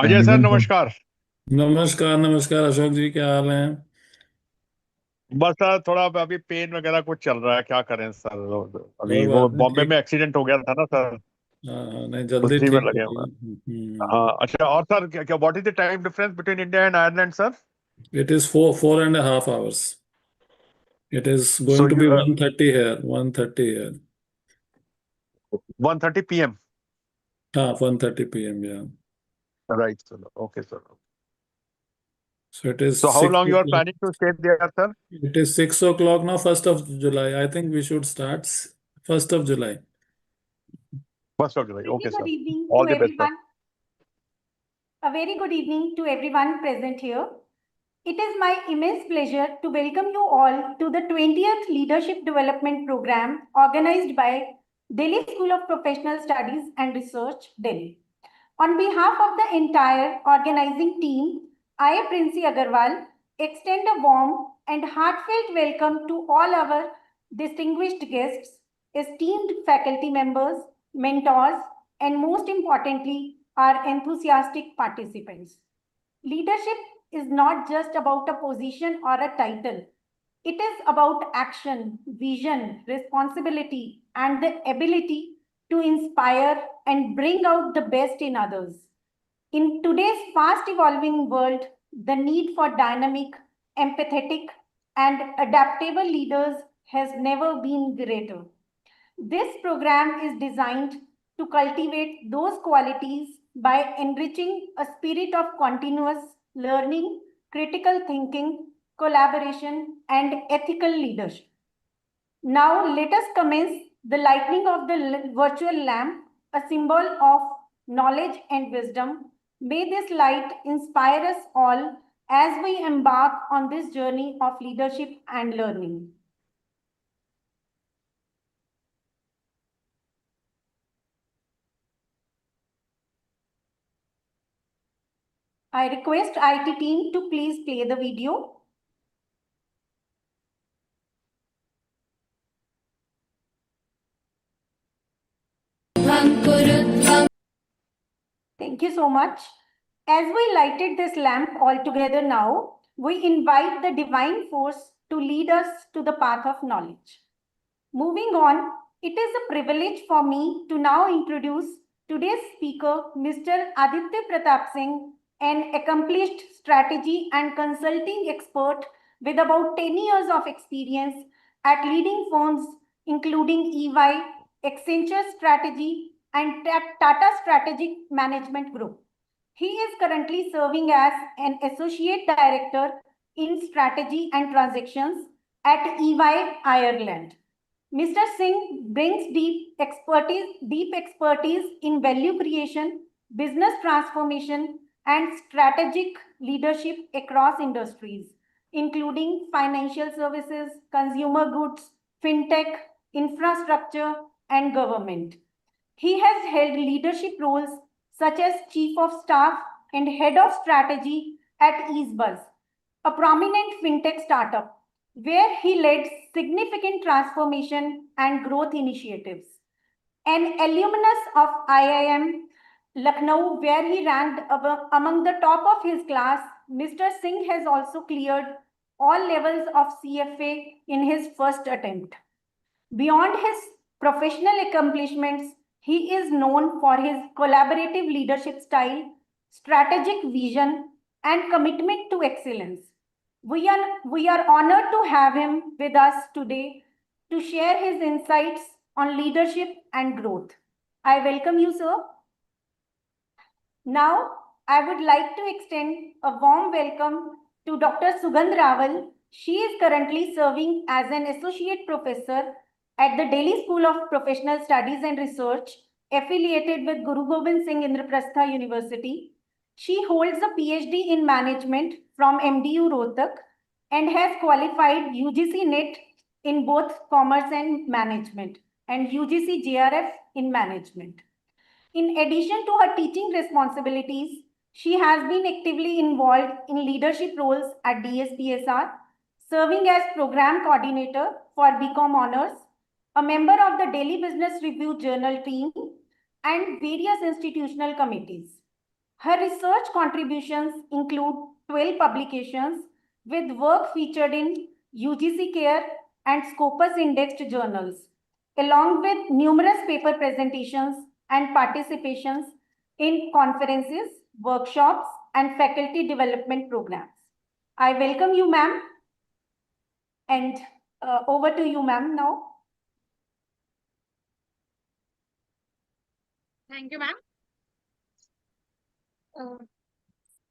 Ajay sir Hemant. नमस्कार। नमस्कार नमस्कार अशोक जी, क्या हाल है? बस सर थोड़ा अभी पेन वगैरह कुछ चल रहा है, क्या करें सर। कोई अभी वो बात नहीं, बॉम्बे ठीक। में एक्सीडेंट हो गया था ना सर। हाँ हाँ, नहीं जल्दी उसी में ठीक लगे हुए हैं। होगी। हाँ अच्छा, और सर क्या क्या what is the time difference between India and Ireland sir? It is 4.5 hours. It is so going to you be 1:30 here. 1:30 here. 1:30 PM? हाँ, 1:30 p.m. Yeah. Right sir, okay sir. So it is so how six long you are o'clock. Planning to stay there sir? It is 6 o'clock now. 1st of July. I think we should start 1st of July. First of July, Very okay good sir. evening all to the best sir. everyone. A very good evening to everyone present here. It is my immense pleasure to welcome you all to the 20th Leadership Development Program organized by Delhi School of Professional Studies and Research, Delhi. On behalf of the entire organizing team, I, Princy Agarwal, extend a warm and heartfelt welcome to all our distinguished guests, esteemed faculty members, mentors, and most importantly, our enthusiastic participants. Leadership is not just about a position or a title. It is about action, vision, responsibility, and the ability to inspire and bring out the best in others. In today's fast evolving world, the need for dynamic, empathetic, and adaptable leaders has never been greater. This program is designed to cultivate those qualities by enriching a spirit of continuous learning, critical thinking, collaboration, and ethical leadership. Now, let us commence the lighting of the virtual lamp, a symbol of knowledge and wisdom. May this light inspire us all as we embark on this journey of leadership and learning. I request IT team to please play the video. Thank you so much. As we lighted this lamp all together now, we invite the divine force to lead us to the path of knowledge. Moving on, it is a privilege for me to now introduce today's speaker, Mr. Aditya Pratap Singh, an accomplished strategy and consulting expert with about 10 years of experience at leading firms including EY, Accenture Strategy, and Tata Strategic Management Group. He is currently serving as an associate director in strategy and transactions at EY Ireland. Mr. Singh brings deep expertise in value creation, business transformation, and strategic leadership across industries, including financial services, consumer goods, fintech, infrastructure, and government. He has held leadership roles such as Chief of Staff and Head of Strategy at EaseBuzz, a prominent fintech startup, where he led significant transformation and growth initiatives. An alumnus of IIM Lucknow, where he ranked among the top of his class, Mr. Singh has also cleared all levels of CFA in his first attempt. Beyond his professional accomplishments, he is known for his collaborative leadership style, strategic vision, and commitment to excellence. We are honored to have him with us today to share his insights on leadership and growth. I welcome you, sir. Now, I would like to extend a warm welcome to Dr. Sugandh Raval. She is currently serving as an associate professor at the Delhi School of Professional Studies and Research, affiliated with Guru Gobind Singh Indraprastha University. She holds a PhD in management from MDU Rohtak and has qualified UGC NET in both commerce and management and UGC JRF in management. In addition to her teaching responsibilities, she has been actively involved in leadership roles at DSPSR, serving as program coordinator for BCom Honors, a member of the Daily Business Review Journal team, and various institutional committees. Her research contributions include 12 publications with work featured in UGC Care and Scopus indexed journals, along with numerous paper presentations and participations in conferences, workshops, and faculty development programs. I welcome you, ma'am, and over to you, ma'am, now. Thank you, ma'am.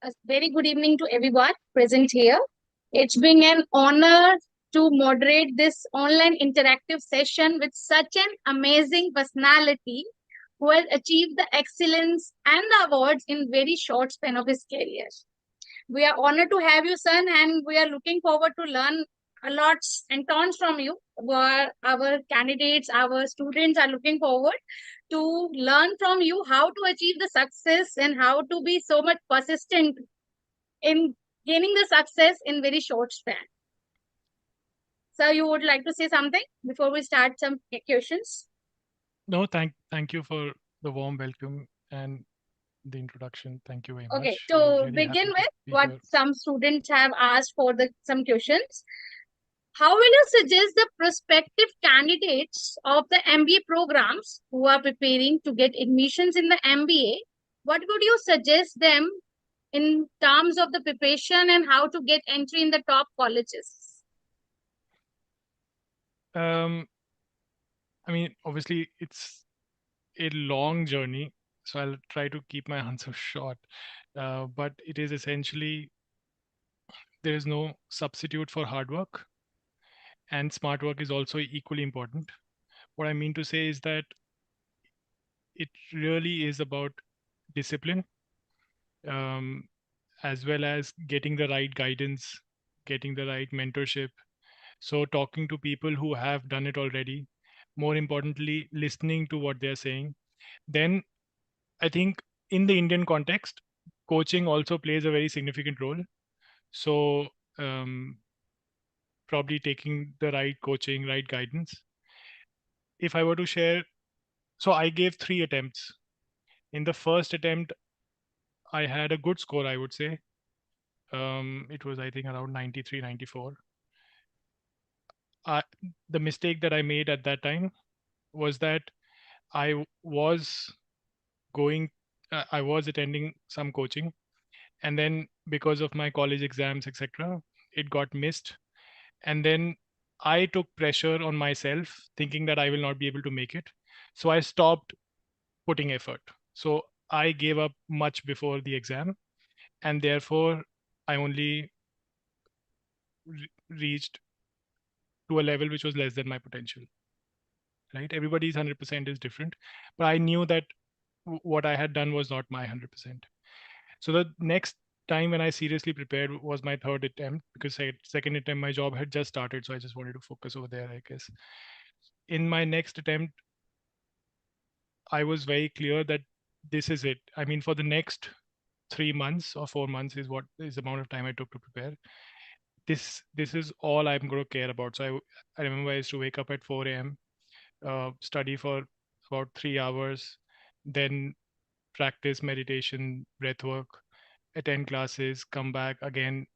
A very good evening to everyone present here. It's been an honor to moderate this online interactive session with such an amazing personality who has achieved the excellence and the awards in very short span of his career. We are honored to have you, son, and we are looking forward to learn a lot and tons from you. Our candidates, our students are looking forward to learn from you how to achieve the success and how to be so much persistent in gaining the success in very short span. Sir, you would like to say something before we start some questions? No, thank you for the warm welcome and the introduction. Thank you very Okay, much. to Really begin happy to with, be what here. some students have asked for some questions. How will you suggest the prospective candidates of the MBA programs who are preparing to get admissions in the MBA? What would you suggest them in terms of the preparation and how to get entry in the top colleges? I mean, obviously, it's a long journey, so I'll try to keep my answer short. But it is essentially there is no substitute for hard work, and smart work is also equally important. What I mean to say is that it really is about discipline, as well as getting the right guidance, getting the right mentorship. So, talking to people who have done it already, more importantly, listening to what they're saying. Then, I think in the Indian context, coaching also plays a very significant role. So, probably taking the right coaching, right guidance. If I were to share, so I gave 3 attempts. In the first attempt, I had a good score, I would say. It was, I think, around 93, 94. The mistake that I made at that time was that I was going, I was attending some coaching, and then because of my college exams, etc., it got missed. And then I took pressure on myself, thinking that I will not be able to make it. So I stopped putting effort. So I gave up much before the exam, and therefore I only reached to a level which was less than my potential. Right? Everybody's 100% is different, but I knew that what I had done was not my 100%. So the next time when I seriously prepared was my third attempt, because second attempt my job had just started, so I just wanted to focus over there, I guess. In my next attempt, I was very clear that this is it. I mean, for the next 3 months or 4 months is what is the amount of time I took to prepare. This is all I'm going to care about. So I remember I used to wake up at 4 a.m., study for about 3 hours, then practice meditation, breath work, attend classes, come back again,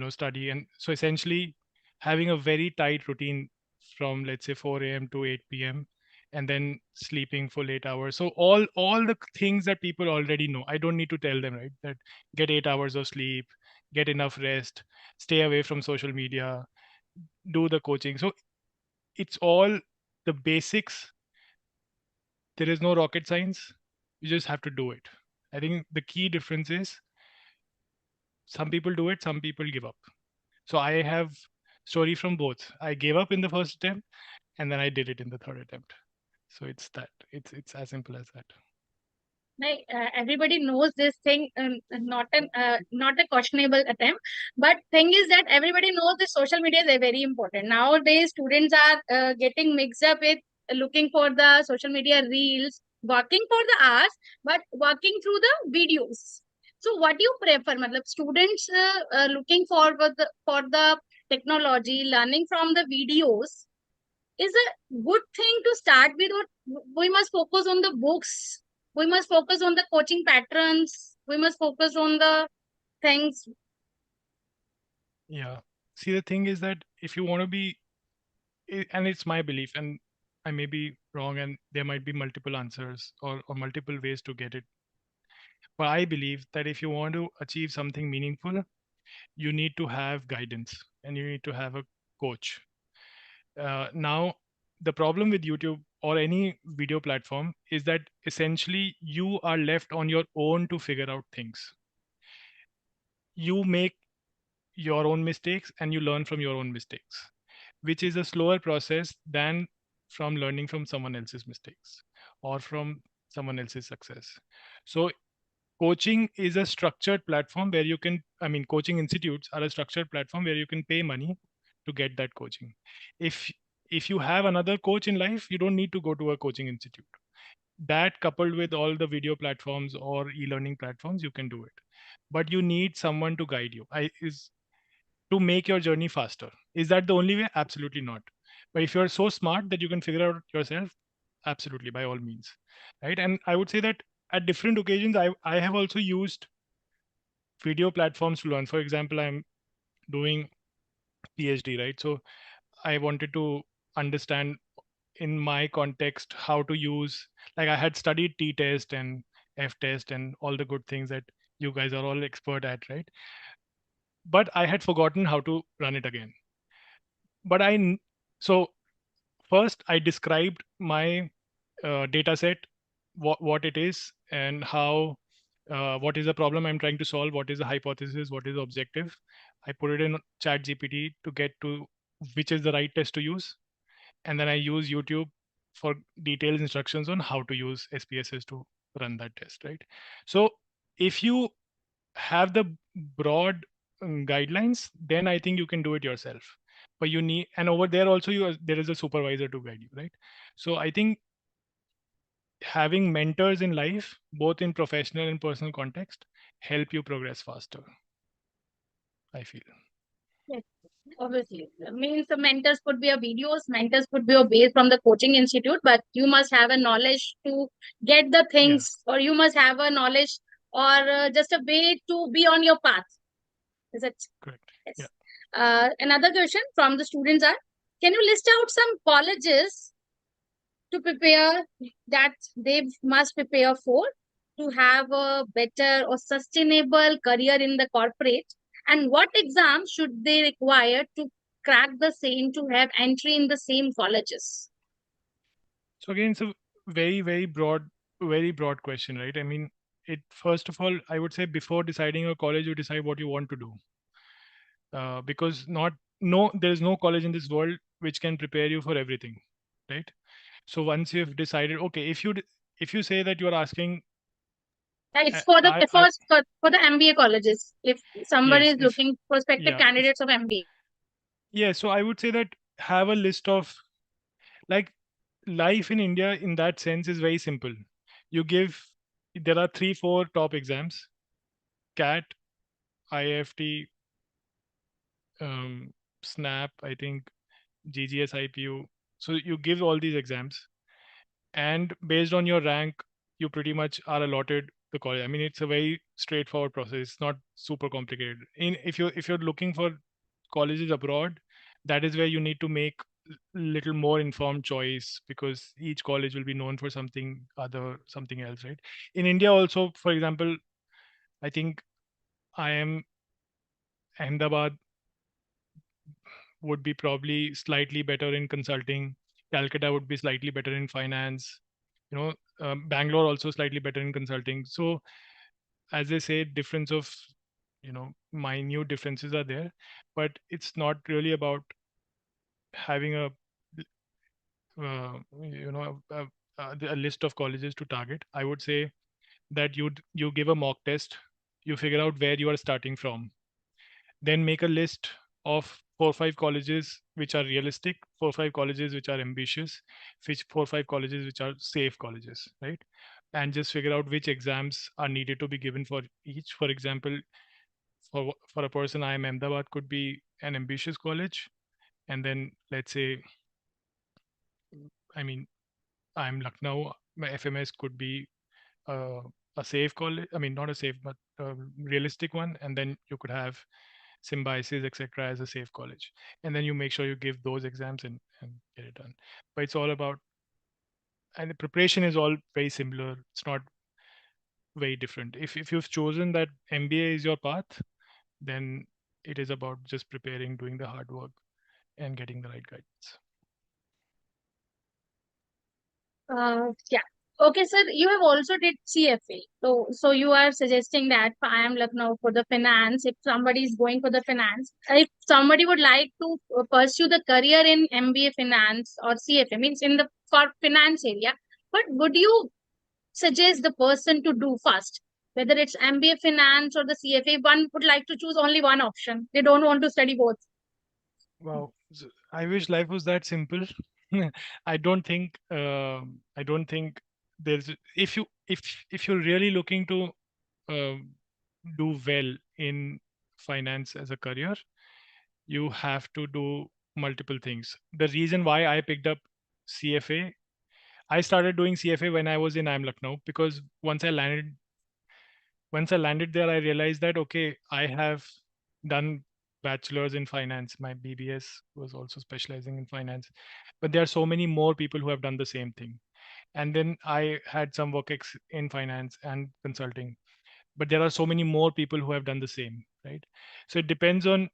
study. And so essentially having a very tight routine from, let's say, 4 a.m. to 8 p.m. and then sleeping for 8 hours. So all the things that people already know, I don't need to tell them, right? That get 8 hours of sleep, get enough rest, stay away from social media, do the coaching. So it's all the basics. There is no rocket science. You just have to do it. I think the key difference is some people do it, some people give up. So I have story from both. I gave up in the first attempt, and then I did it in the third attempt. So it's that. It's as simple as that. Like, everybody knows this thing, not a questionable attempt, but thing is that everybody knows that social media is very important nowadays. Students are getting mixed up with looking for the social media reels, working for the hours, but working through the videos. So what do you prefer, matlab, students looking forward for the technology, learning from the videos is a good thing to start with, or we must focus on the books We must focus on the coaching patterns. We must focus on the things. Yeah. See, the thing is that if you want to be, and it's my belief, and I may be wrong, and there might be multiple answers or multiple ways to get it. But I believe that if you want to achieve something meaningful, you need to have guidance and you need to have a coach. Now, the problem with YouTube or any video platform is that essentially you are left on your own to figure out things. You make your own mistakes and you learn from your own mistakes, which is a slower process than from learning from someone else's mistakes or from someone else's success. So coaching is a structured platform where you can, I mean, coaching institutes are a structured platform where you can pay money to get that coaching. If you have another coach in life, you don't need to go to a coaching institute. That coupled with all the video platforms or e-learning platforms, you can do it. But you need someone to guide you. Is to make your journey faster. Is that the only way? Absolutely not. But if you're so smart that you can figure out yourself, absolutely, by all means, right? And I would say that at different occasions, I have also used video platforms to learn. For example, I'm doing PhD, right? So I wanted to understand in my context how to use, like I had studied t-test and f-test and all the good things that you guys are all expert at, right? But I had forgotten how to run it again. But so first I described my data set, what it is and how, what is the problem I'm trying to solve, what is the hypothesis, what is the objective. I put it in chat GPT to get to which is the right test to use, and then I use YouTube for detailed instructions on how to use SPSS to run that test, right? So if you have the broad guidelines, then I think you can do it yourself. But you need, and over there also there is a supervisor to guide you, right? So I think having mentors in life, both in professional and personal context, help you progress faster, I feel. Yes, obviously. Means the mentors could be a videos, mentors could be a base from the coaching institute, but you must have a knowledge to get the Yeah, things, or you must have a knowledge or just a way to be on your path. Is it? correct. Yeah. Yes. Another question from the students are, can you list out some colleges to prepare that they must prepare for to have a better or sustainable career in the corporate, and what exams should they require to crack the same to have entry in the same colleges? So again, it's a very broad question, right? I mean, it first of all, I would say before deciding a college, you decide what you want to do, because not no there is no college in this world which can prepare you for everything, right? So once you've decided, okay, if you say that you are asking, It's for the I first for the MBA colleges. If somebody yes, is if looking prospective yeah, candidates of MBA. yeah. So I would say that have a list of, like, life in India in that sense is very simple. You give, there are 3 4 top exams: CAT, IFT, SNAP, I think, GGS, IPU. So you give all these exams, and based on your rank, you pretty much are allotted the college. I mean, it's a very straightforward process. It's not super complicated. If you're looking for colleges abroad, that is where you need to make little more informed choice, because each college will be known for something else, right? In India also, for example, I think IIM Ahmedabad would be probably slightly better in consulting. Calcutta would be slightly better in finance. You know, Bangalore also slightly better in consulting. So, as they say, difference of, minute differences are there, but it's not really about having a list of colleges to target. I would say that you give a mock test, you figure out where you are starting from, then make a list of 4 or 5 colleges which are realistic, 4 or 5 colleges which are ambitious, which 4 or 5 colleges which are safe colleges, right? And just figure out which exams are needed to be given for each. For example, for a person, IIM Ahmedabad could be an ambitious college, and then let's say, I mean, I'm Lucknow, my FMS could be a safe college, I mean, not a safe, but a realistic one, and then you could have Symbiosis, etc., as a safe college, and then you make sure you give those exams and get it done. But it's all about, and the preparation is all very similar. It's not very different. If you've chosen that MBA is your path, then it is about just preparing, doing the hard work, and getting the right guidance. Yeah. Okay, sir. You have also did CFA. So you are suggesting that I am Lucknow for the finance. If somebody is going for the finance, if somebody would like to pursue the career in MBA finance or CFA, means in the for finance area, what would you suggest the person to do first? Whether it's MBA finance or the CFA, one would like to choose only one option. They don't want to study both. Wow, I wish life was that simple. I don't think I don't think there's if you're really looking to do well in finance as a career, you have to do multiple things. The reason why I picked up CFA, I started doing CFA when I was in IIM Lucknow, because once I landed there, I realized that, okay, I have done bachelor's in finance. My BBS was also specializing in finance, but there are so many more people who have done the same thing. And then I had some work in finance and consulting, but there are so many more people who have done the same, right? So it depends on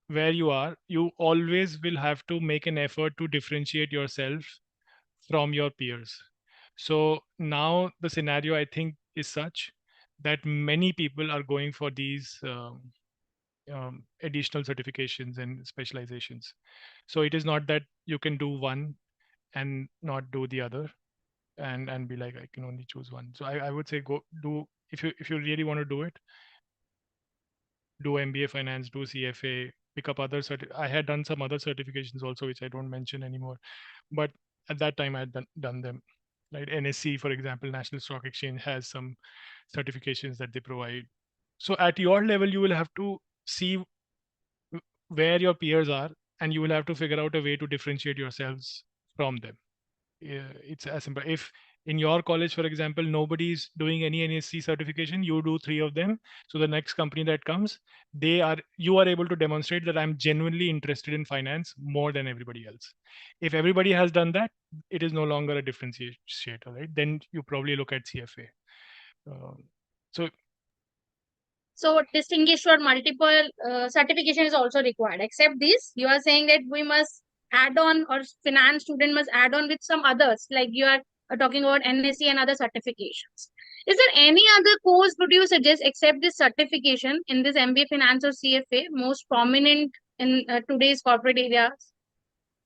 where you are. You always will have to make an effort to differentiate yourself from your peers. So now the scenario, I think, is such that many people are going for these additional certifications and specializations. So it is not that you can do one and not do the other, and be like, I can only choose one. So I would say, go do, if you really want to do it, do MBA finance, do CFA, pick up other I had done some other certifications also, which I don't mention anymore, but at that time I had done them, right? NSC, for example, National Stock Exchange, has some certifications that they provide. So at your level, you will have to see where your peers are, and you will have to figure out a way to differentiate yourselves from them. It's as simple. If in your college, for example, nobody's doing any NSC certification, you do 3 of them. So the next company that comes, you are able to demonstrate that I'm genuinely interested in finance more than everybody else. If everybody has done that, it is no longer a differentiator, right? Then you probably look at CFA. So So distinguished or multiple certification is also required. Except this, you are saying that we must add on, or finance student must add on with some others, like you are talking about NSC and other certifications. Is there any other course would you suggest except this certification in this MBA finance or CFA, most prominent in today's corporate areas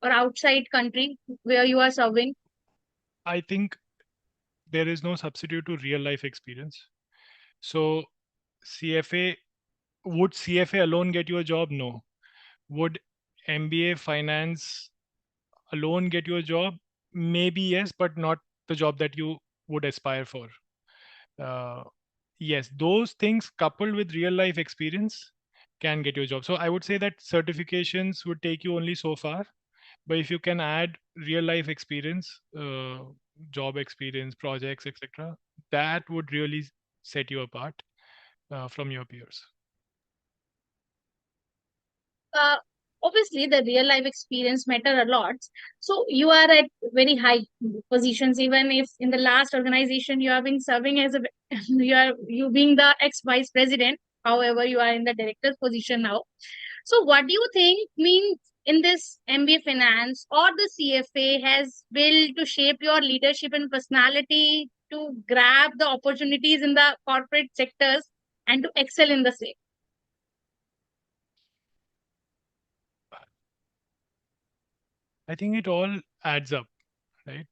or outside country where you are serving? I think there is no substitute to real life experience. So CFA, would CFA alone get you a job? No. Would MBA finance alone get you a job? Maybe yes, but not the job that you would aspire for. Yes, those things coupled with real life experience can get you a job. So I would say that certifications would take you only so far, but if you can add real life experience, job experience, projects, etc., that would really set you apart from your peers. uh, Obviously the real life experience matter a lot. So you are at very high positions, even if in the last organization you have been serving as a you being the ex vice president. However, you are in the director's position now. So what do you think means in this MBA finance or the CFA has built to shape your leadership and personality to grab the opportunities in the corporate sectors and to excel in the same? I think it all adds up, right?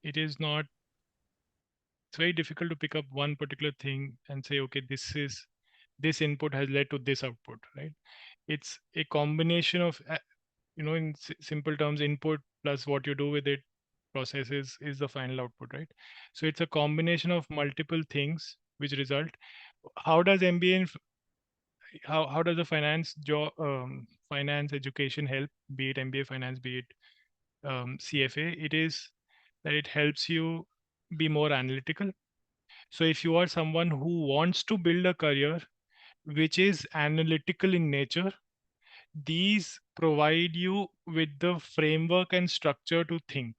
It is not, it's very difficult to pick up one particular thing and say, okay, this input has led to this output, right? It's a combination of, in simple terms, input plus what you do with it, processes, is the final output, right? So it's a combination of multiple things which result. How does MBA and how does the finance education help, be it MBA finance, be it CFA? It is that it helps you be more analytical. So if you are someone who wants to build a career which is analytical in nature, these provide you with the framework and structure to think.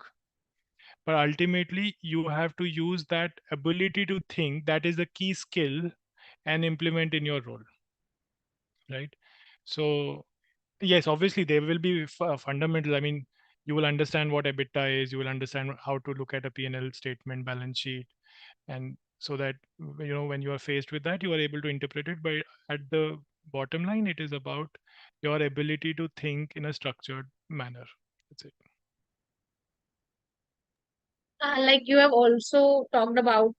But ultimately, you have to use that ability to think, that is the key skill, and implement in your role, right? So yes, obviously there will be fundamentals. I mean, you will understand what EBITDA is, you will understand how to look at a P&L statement, balance sheet, and so that when you are faced with that, you are able to interpret it. But at the bottom line, it is about your ability to think in a structured manner. That's it. Like you have also talked about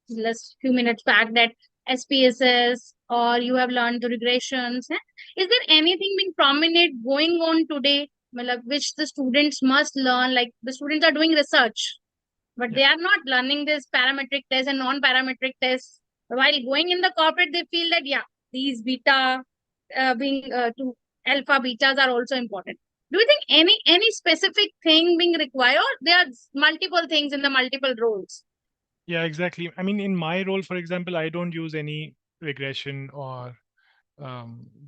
last few minutes back that SPSS, or you have learned the regressions. Eh? Is there anything being prominent going on today, matlab, which the students must learn? Like the students are doing research, but Yeah. they are not learning this parametric test and non-parametric tests. While going in the corporate, they feel that yeah, these beta being to alpha betas are also important. Do you think any specific thing being required? Or there are multiple things in the multiple roles. Yeah, exactly. I mean, in my role, for example, I don't use any regression or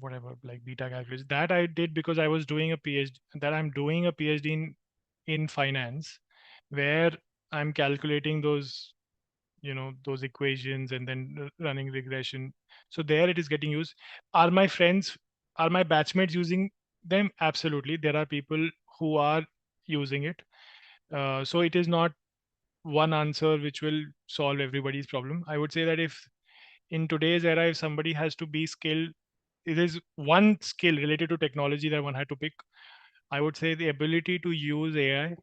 whatever, like beta calculus. That I did because I was doing a PhD. That I'm doing a PhD in finance, where I'm calculating those those equations and then running regression. So there it is getting used. Are my friends, are my batchmates using them? Absolutely, there are people who are using it. So it is not one answer which will solve everybody's problem. I would say that if in today's era, if somebody has to be skilled, it is one skill related to technology that one had to pick. I would say the ability to use AI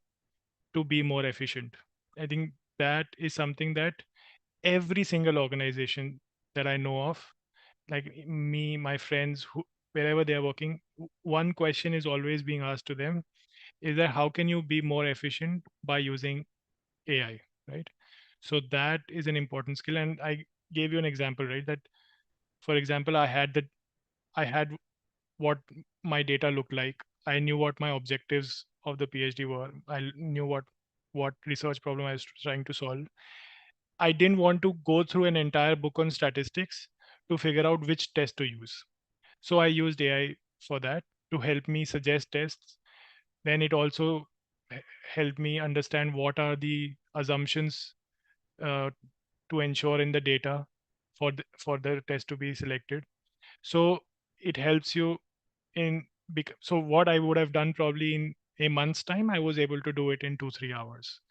to be more efficient. I think that is something that every single organization that I know of, like me, my friends, wherever they are working, one question is always being asked to them, is that how can you be more efficient by using AI, right? So that is an important skill. And I gave you an example, right? That, for example, I had what my data looked like. I knew what my objectives of the PhD were. I knew what research problem I was trying to solve. I didn't want to go through an entire book on statistics to figure out which test to use. So I used AI for that to help me suggest tests. Then it also helped me understand what are the assumptions uh, to ensure in the data for the test to be selected. So it helps you in so what I would have done probably in a month's time, I was able to do it in 2-3 hours,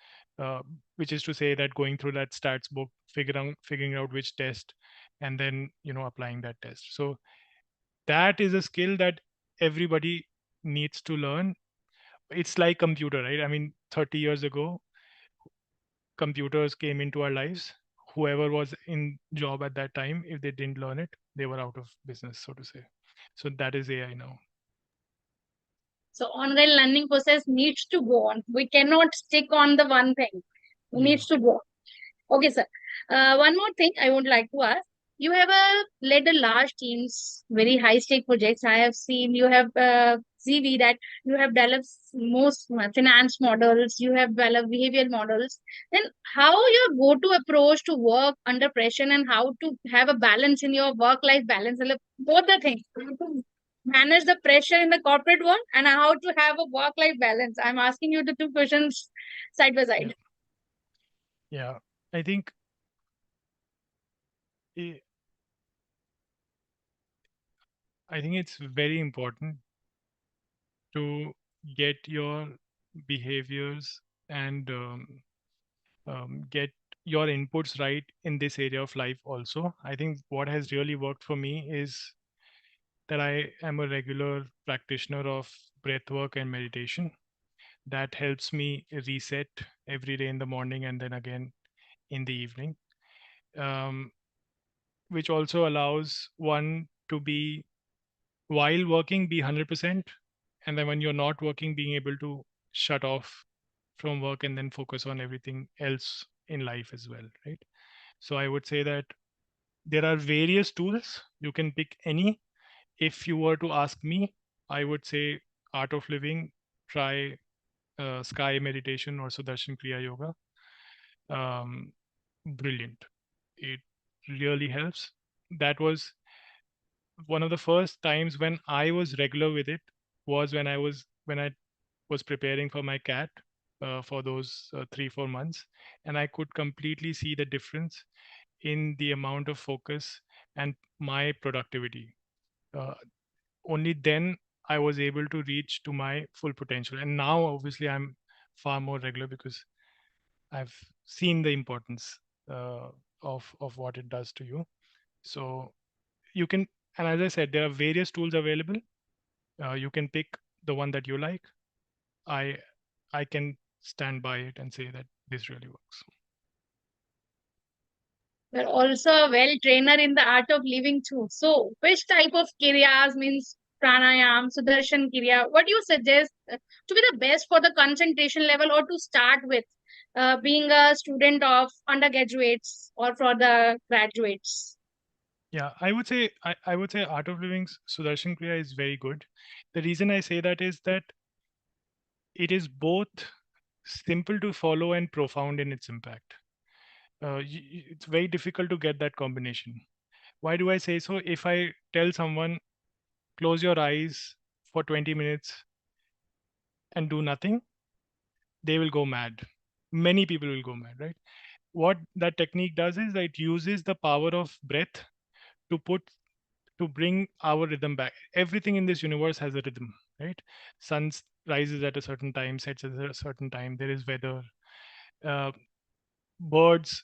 which is to say that going through that stats book, figuring out which test, and then applying that test. So that is a skill that everybody needs to learn. It's like computer, right? I mean, 30 years ago, computers came into our lives. Whoever was in job at that time, if they didn't learn it, they were out of business, so to say. So that is AI now. So online learning process needs to go on. We cannot stick on the one thing. It Yeah. needs to go. Okay, sir. One more thing I would like to ask. You have led a large teams, very high stake projects. I have seen you have CV that you have developed most finance models, you have developed behavioral models. Then how your go-to approach to work under pressure and how to have a balance in your work-life balance, like both the things. How to manage the pressure in the corporate world and how to have a work-life balance. I'm asking you the two questions side by Yeah. side. Yeah. I think I think it's very important to get your behaviors and get your inputs right in this area of life also. I think what has really worked for me is that I am a regular practitioner of breath work and meditation. That helps me reset every day in the morning and then again in the evening, um, which also allows one to be, while working, be 100%, and then when you're not working, being able to shut off from work and then focus on everything else in life as well, right? So I would say that there are various tools. You can pick any. If you were to ask me, I would say Art of Living, try Sky Meditation or Sudarshan Kriya Yoga. brilliant. It really helps. That was one of the first times when I was regular with it, was when I was preparing for my cat for those 3-4 months, and I could completely see the difference in the amount of focus and my productivity. Uh, Only then I was able to reach to my full potential. And now, obviously, I'm far more regular because I've seen the importance of what it does to you. So you can, and as I said, there are various tools available. You can pick the one that you like. I I can stand by it and say that this really works. You're also a well trainer in the art of living too. So, which type of kiryas means pranayam, sudarshan kirya? What do you suggest to be the best for the concentration level, or to start with, being a student of undergraduates or for the graduates? Yeah, I would say Art of Living's Sudarshan Kriya is very good. The reason I say that is that it is both simple to follow and profound in its impact. It's very difficult to get that combination. Why do I say so? If I tell someone, close your eyes for 20 minutes and do nothing, they will go mad. Many people will go mad, right? What that technique does is that it uses the power of breath to put to bring our rhythm back. Everything in this universe has a rhythm, right? Sun rises at a certain time, sets at a certain time. There is weather. Uh, Birds,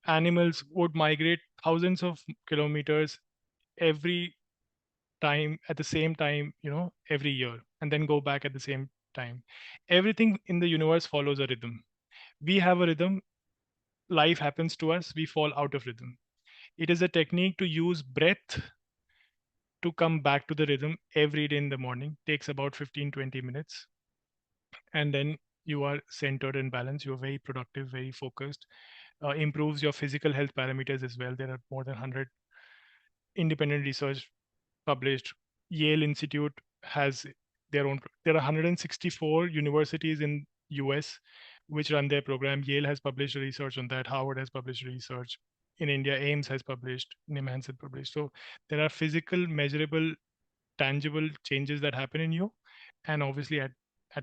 animals would migrate thousands of kilometers every time at the same time, every year, and then go back at the same time. Everything in the universe follows a rhythm. We have a rhythm. Life happens to us. We fall out of rhythm. It is a technique to use breath to come back to the rhythm every day in the morning. Takes about 15-20 minutes, and then you are centered and balanced. You're very productive, very focused. Improves your physical health parameters as well. There are more than 100 independent research published. Yale Institute has their own. There are 164 universities in US which run their program. Yale has published research on that. Harvard has published research. In India, Ames has published. NIMHANS has published. So there are physical, measurable, tangible changes that happen in you, and obviously at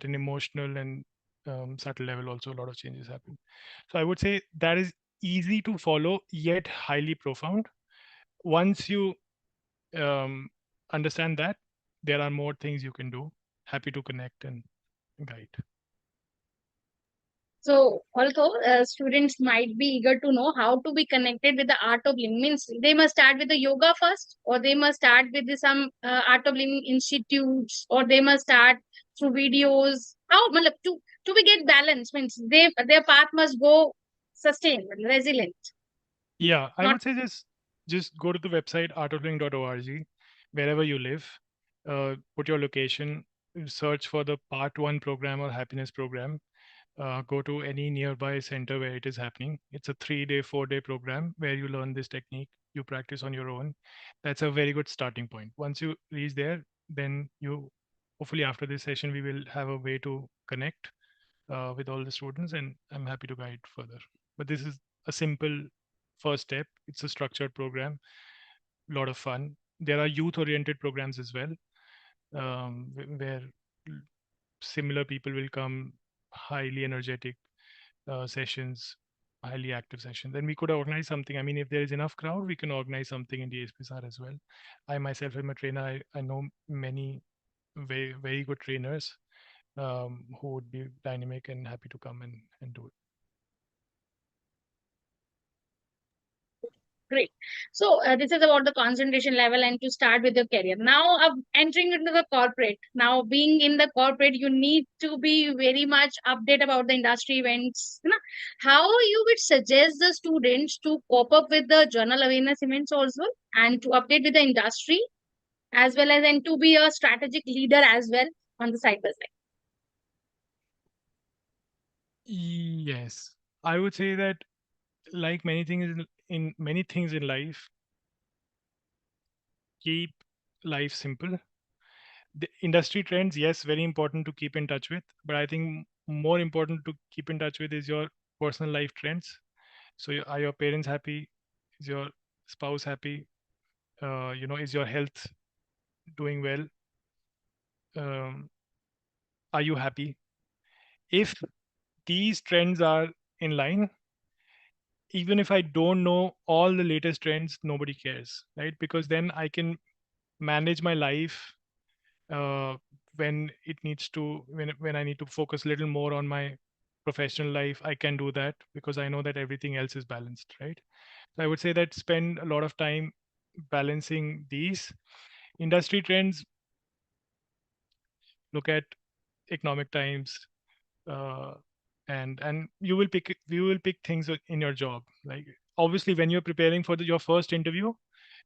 an emotional and subtle level, also a lot of changes happen. So I would say that is easy to follow yet highly profound. Once you understand that, there are more things you can do. Happy to connect and guide. So, although students might be eager to know how to be connected with the art of living, means they must start with the yoga first, or they must start with some art of living institutes, or they must start through videos. How, matlab, to be get balance means their path must go sustainable, resilient. Yeah, I Not would say just go to the website artofliving.org, wherever you live. Put your location, search for the Part 1 program or happiness program. Go to any nearby center where it is happening. It's a 3-day, 4-day program where you learn this technique, you practice on your own. That's a very good starting point. Once you reach there, then hopefully after this session, we will have a way to connect with all the students, and I'm happy to guide further. But this is a simple first step. It's a structured program, a lot of fun. There are youth-oriented programs as well, where similar people will come, highly energetic sessions, highly active sessions. And we could organize something. I mean, if there is enough crowd, we can organize something in the SPSR as well. I myself am a trainer. I know many very, very good trainers who would be dynamic and happy to come and do it. great. So this is about the concentration level and to start with your career. Now entering into the corporate. Now being in the corporate, you need to be very much update about the industry events. You know? How you would suggest the students to cope up with the journal awareness events also, and to update with the industry as well as, and to be a strategic leader as well on the side by side. Yes, I would say that like many things in many things in life, keep life simple. The industry trends, yes, very important to keep in touch with, but I think more important to keep in touch with is your personal life trends. So are your parents happy? Is your spouse happy? Is your health doing well? Um, are you happy? If these trends are in line, even if I don't know all the latest trends, nobody cares, right? Because then I can manage my life uh, when it needs to, when I need to focus a little more on my professional life. I can do that because I know that everything else is balanced, right? So I would say that spend a lot of time balancing these industry trends. Look at economic times, uh, and you will pick things in your job. Like obviously, when you're preparing for your first interview,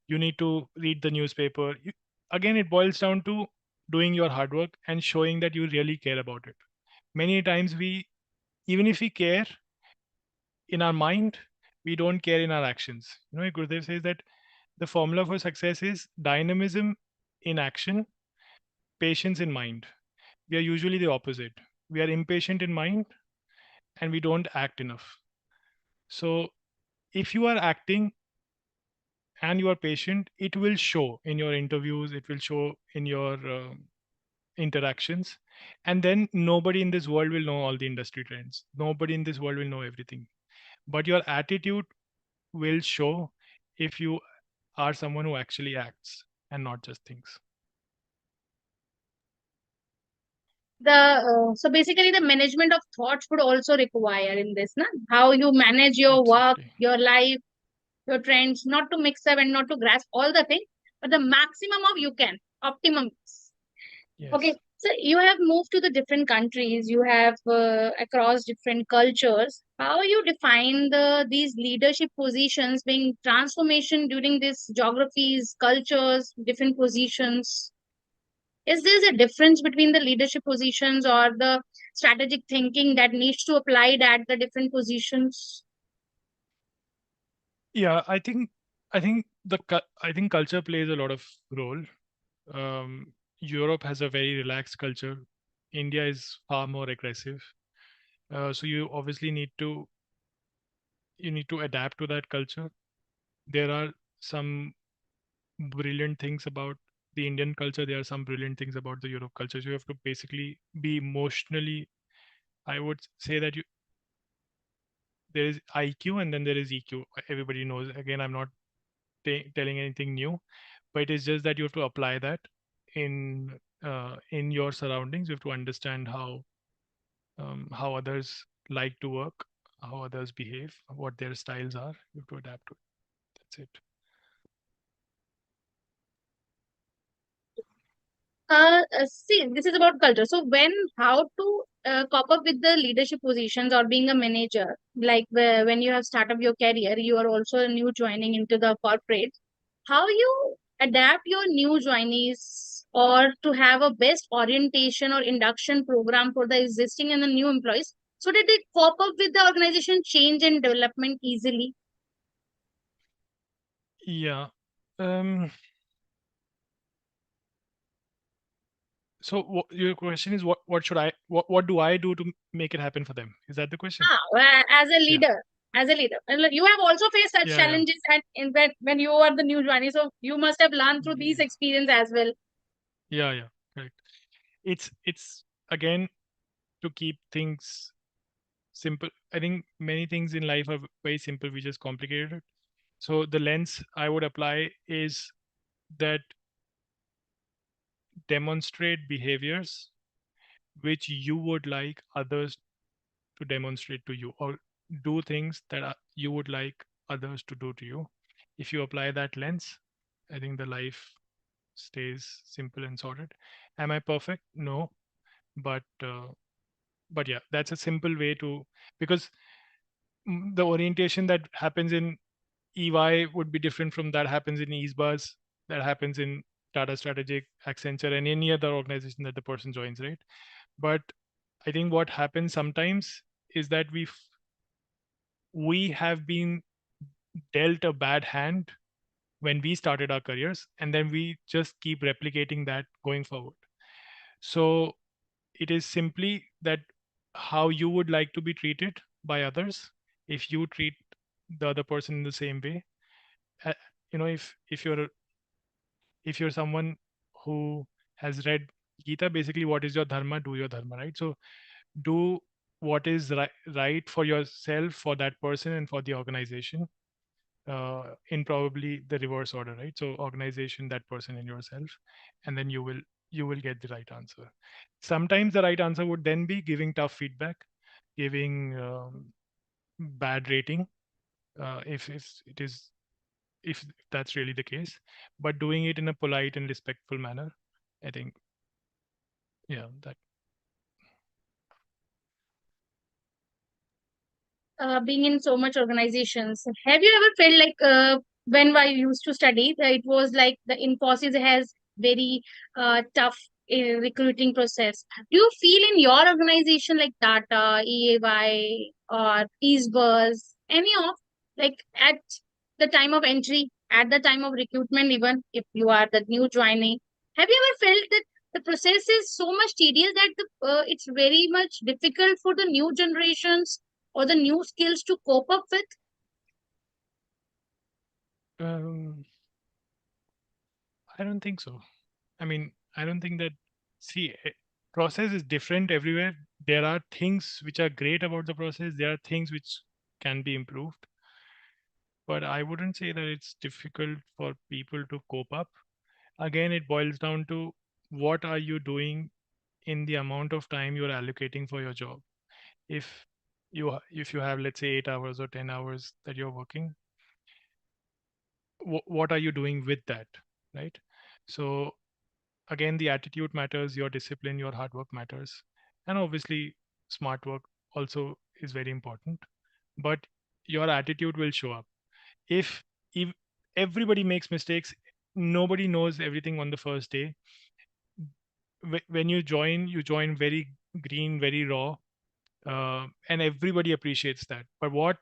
you need to read the newspaper. Again, it boils down to doing your hard work and showing that you really care about it. Many times even if we care in our mind, we don't care in our actions. Gurudev says that the formula for success is dynamism in action, patience in mind. We are usually the opposite. We are impatient in mind and we don't act enough. So if you are acting and you are patient, it will show in your interviews, it will show in your interactions. And then nobody in this world will know all the industry trends. Nobody in this world will know everything. But your attitude will show if you are someone who actually acts and not just thinks. So basically the management of thoughts would also require in this, na? How you manage your work, Absolutely. your life, your trends, not to mix up and not to grasp all the things, but the maximum of you can, optimum. Okay, Yes. so you have moved to the different countries, you have across different cultures. How you define these leadership positions being transformation during these geographies, cultures, different positions? Is there a difference between the leadership positions or the strategic thinking that needs to apply at the different positions? Yeah, I think culture plays a lot of role. Europe has a very relaxed culture. India is far more aggressive. So you need to adapt to that culture. There are some brilliant things about the Indian culture. There are some brilliant things about the Europe culture. So you have to basically be emotionally. I would say that there is IQ and then there is EQ. Everybody knows. Again, I'm not telling anything new, but it is just that you have to apply that in your surroundings. You have to understand how others like to work, how others behave, what their styles are. You have to adapt to it. That's it. See, this is about culture. So how to cope up with the leadership positions or being a manager, like when you have started your career, you are also new joining into the corporate. How you adapt your new joinees or to have a best orientation or induction program for the existing and the new employees so that they cope up with the organization change and development easily? Yeah. Um, so your question is what do I do to make it happen for them? Is that the question? As a Yeah. leader, and look, you have also faced such Yeah. Yeah. challenges and in that when you are the new joinee, so you must have learned through these Yeah. experience as well. Yeah. Yeah. Correct. It's again to keep things simple. I think many things in life are very simple. We just complicated it. So the lens I would apply is that demonstrate behaviors which you would like others to demonstrate to you, or do things that you would like others to do to you. If you apply that lens, I think the life stays simple and sorted. Am I perfect? No, but yeah, that's a simple way to, because the orientation that happens in EY would be different from that happens in EaseBuzz, that happens in Tata Strategic, Accenture, and any other organization that the person joins, right? But I think what happens sometimes is that we have been dealt a bad hand when we started our careers, and then we just keep replicating that going forward. So it is simply that how you would like to be treated by others if you treat the other person in the same way, uh, if you're someone who has read Gita, basically what is your dharma, do your dharma, right? So do what is right for yourself, for that person, and for the organization, in probably the reverse order, right? So organization, that person, and yourself, and then you will get the right answer. Sometimes the right answer would then be giving tough feedback, giving bad rating, if it is, if that's really the case, but doing it in a polite and respectful manner, I think, yeah, that. Being in so much organizations, have you ever felt like when I used to study, it was like the Infosys has very tough recruiting process. Do you feel in your organization like Tata, EAY, or Eastbus, any of, like at the time of entry, at the time of recruitment, even if you are the new joining, have you ever felt that the process is so much tedious that it's very much difficult for the new generations or the new skills to cope up with? um, I don't think so. I mean, I don't think that, see, process is different everywhere. There are things which are great about the process, there are things which can be improved, but I wouldn't say that it's difficult for people to cope up. Again, it boils down to what are you doing in the amount of time you're allocating for your job. If if you have, let's say, 8 hours or 10 hours that you're working, what are you doing with that, right? So again, the attitude matters, your discipline, your hard work matters, and obviously smart work also is very important, but your attitude will show up. If everybody makes mistakes, nobody knows everything on the first day. When you join very green, very raw, and everybody appreciates that. But what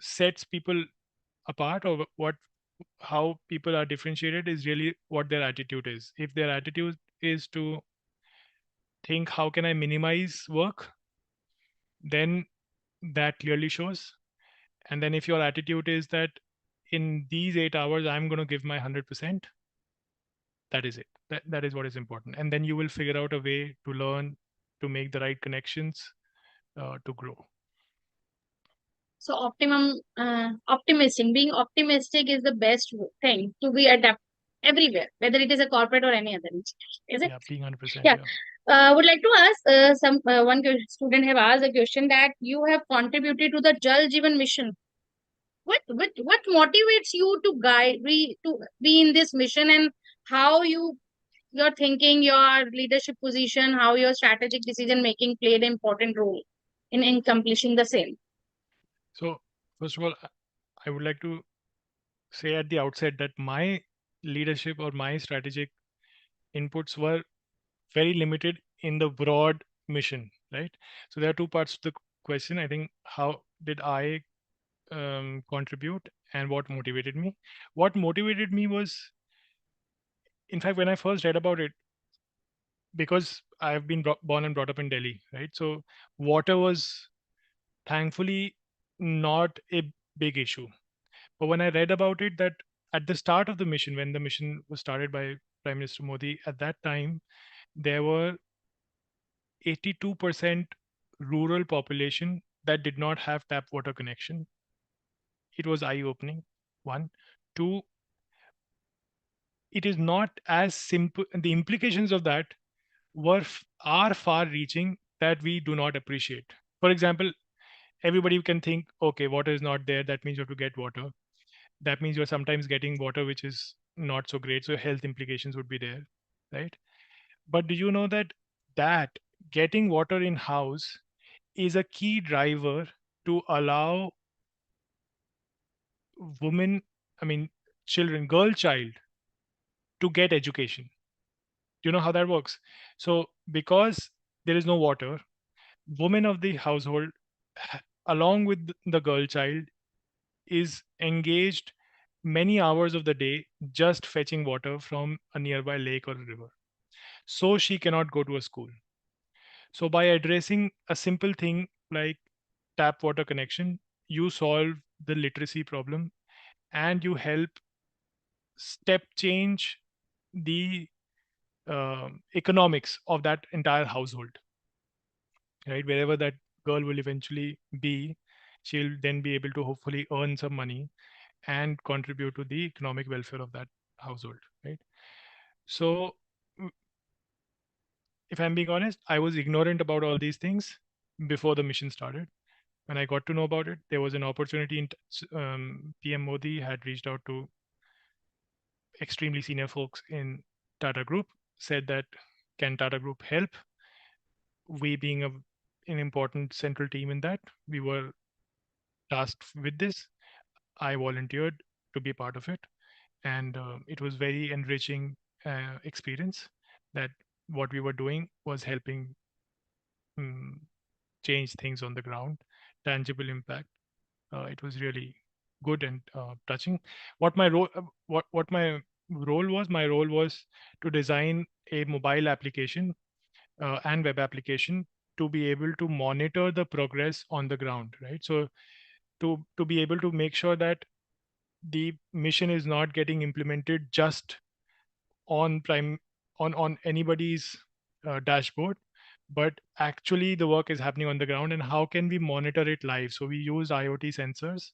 sets people apart, or what how people are differentiated, is really what their attitude is. If their attitude is to think, how can I minimize work, then that clearly shows. And then if your attitude is that in these 8 hours I'm going to give my 100%, that is it. That is what is important. And then you will figure out a way to learn, to make the right connections, to grow. So optimistic, being optimistic is the best thing to be adapt everywhere, whether it is a corporate or any other institution. Is it? Yeah, being 100%. Yeah. Yeah. Would like to ask some one student have asked a question that you have contributed to the Jal Jeevan mission. What motivates you to to be in this mission, and how your thinking, your leadership position, how your strategic decision making played an important role in accomplishing the same? So first of all, I would like to say at the outset that my leadership or my strategic inputs were very limited in the broad mission, right? So there are two parts to the question. I think, how did I contribute, and what motivated me? What motivated me was, in fact, when I first read about it, because I've been born and brought up in Delhi, right? So water was thankfully not a big issue. But when I read about it, that at the start of the mission, when the mission was started by Prime Minister Modi, at that time, there were 82% rural population that did not have tap water connection. It was eye-opening. One. Two, it is not as simple. The implications of that are far-reaching that we do not appreciate. For example, everybody can think, okay, water is not there, that means you have to get water. That means you're sometimes getting water which is not so great, so health implications would be there, right? But do you know that getting water in house is a key driver to allow women, I mean children, girl child, to get education? Do you know how that works? So because there is no water, women of the household, along with the girl child, is engaged many hours of the day just fetching water from a nearby lake or a river, so she cannot go to a school. So by addressing a simple thing like tap water connection, you solve the literacy problem and you help step change the economics of that entire household, right? Wherever that girl will eventually be, she'll then be able to hopefully earn some money and contribute to the economic welfare of that household, right? So if I'm being honest, I was ignorant about all these things before the mission started. When I got to know about it, there was an opportunity in PM Modi had reached out to extremely senior folks in Tata Group, said that can Tata Group help? We being an important central team in that, we were tasked with this. I volunteered to be part of it, and it was very enriching experience that what we were doing was helping change things on the ground, tangible impact. It was really good and touching. What my role, what my role was, my role was to design a mobile application and web application to be able to monitor the progress on the ground, right? So to be able to make sure that the mission is not getting implemented just on prime on anybody's dashboard, but actually the work is happening on the ground, and how can we monitor it live? So we use IoT sensors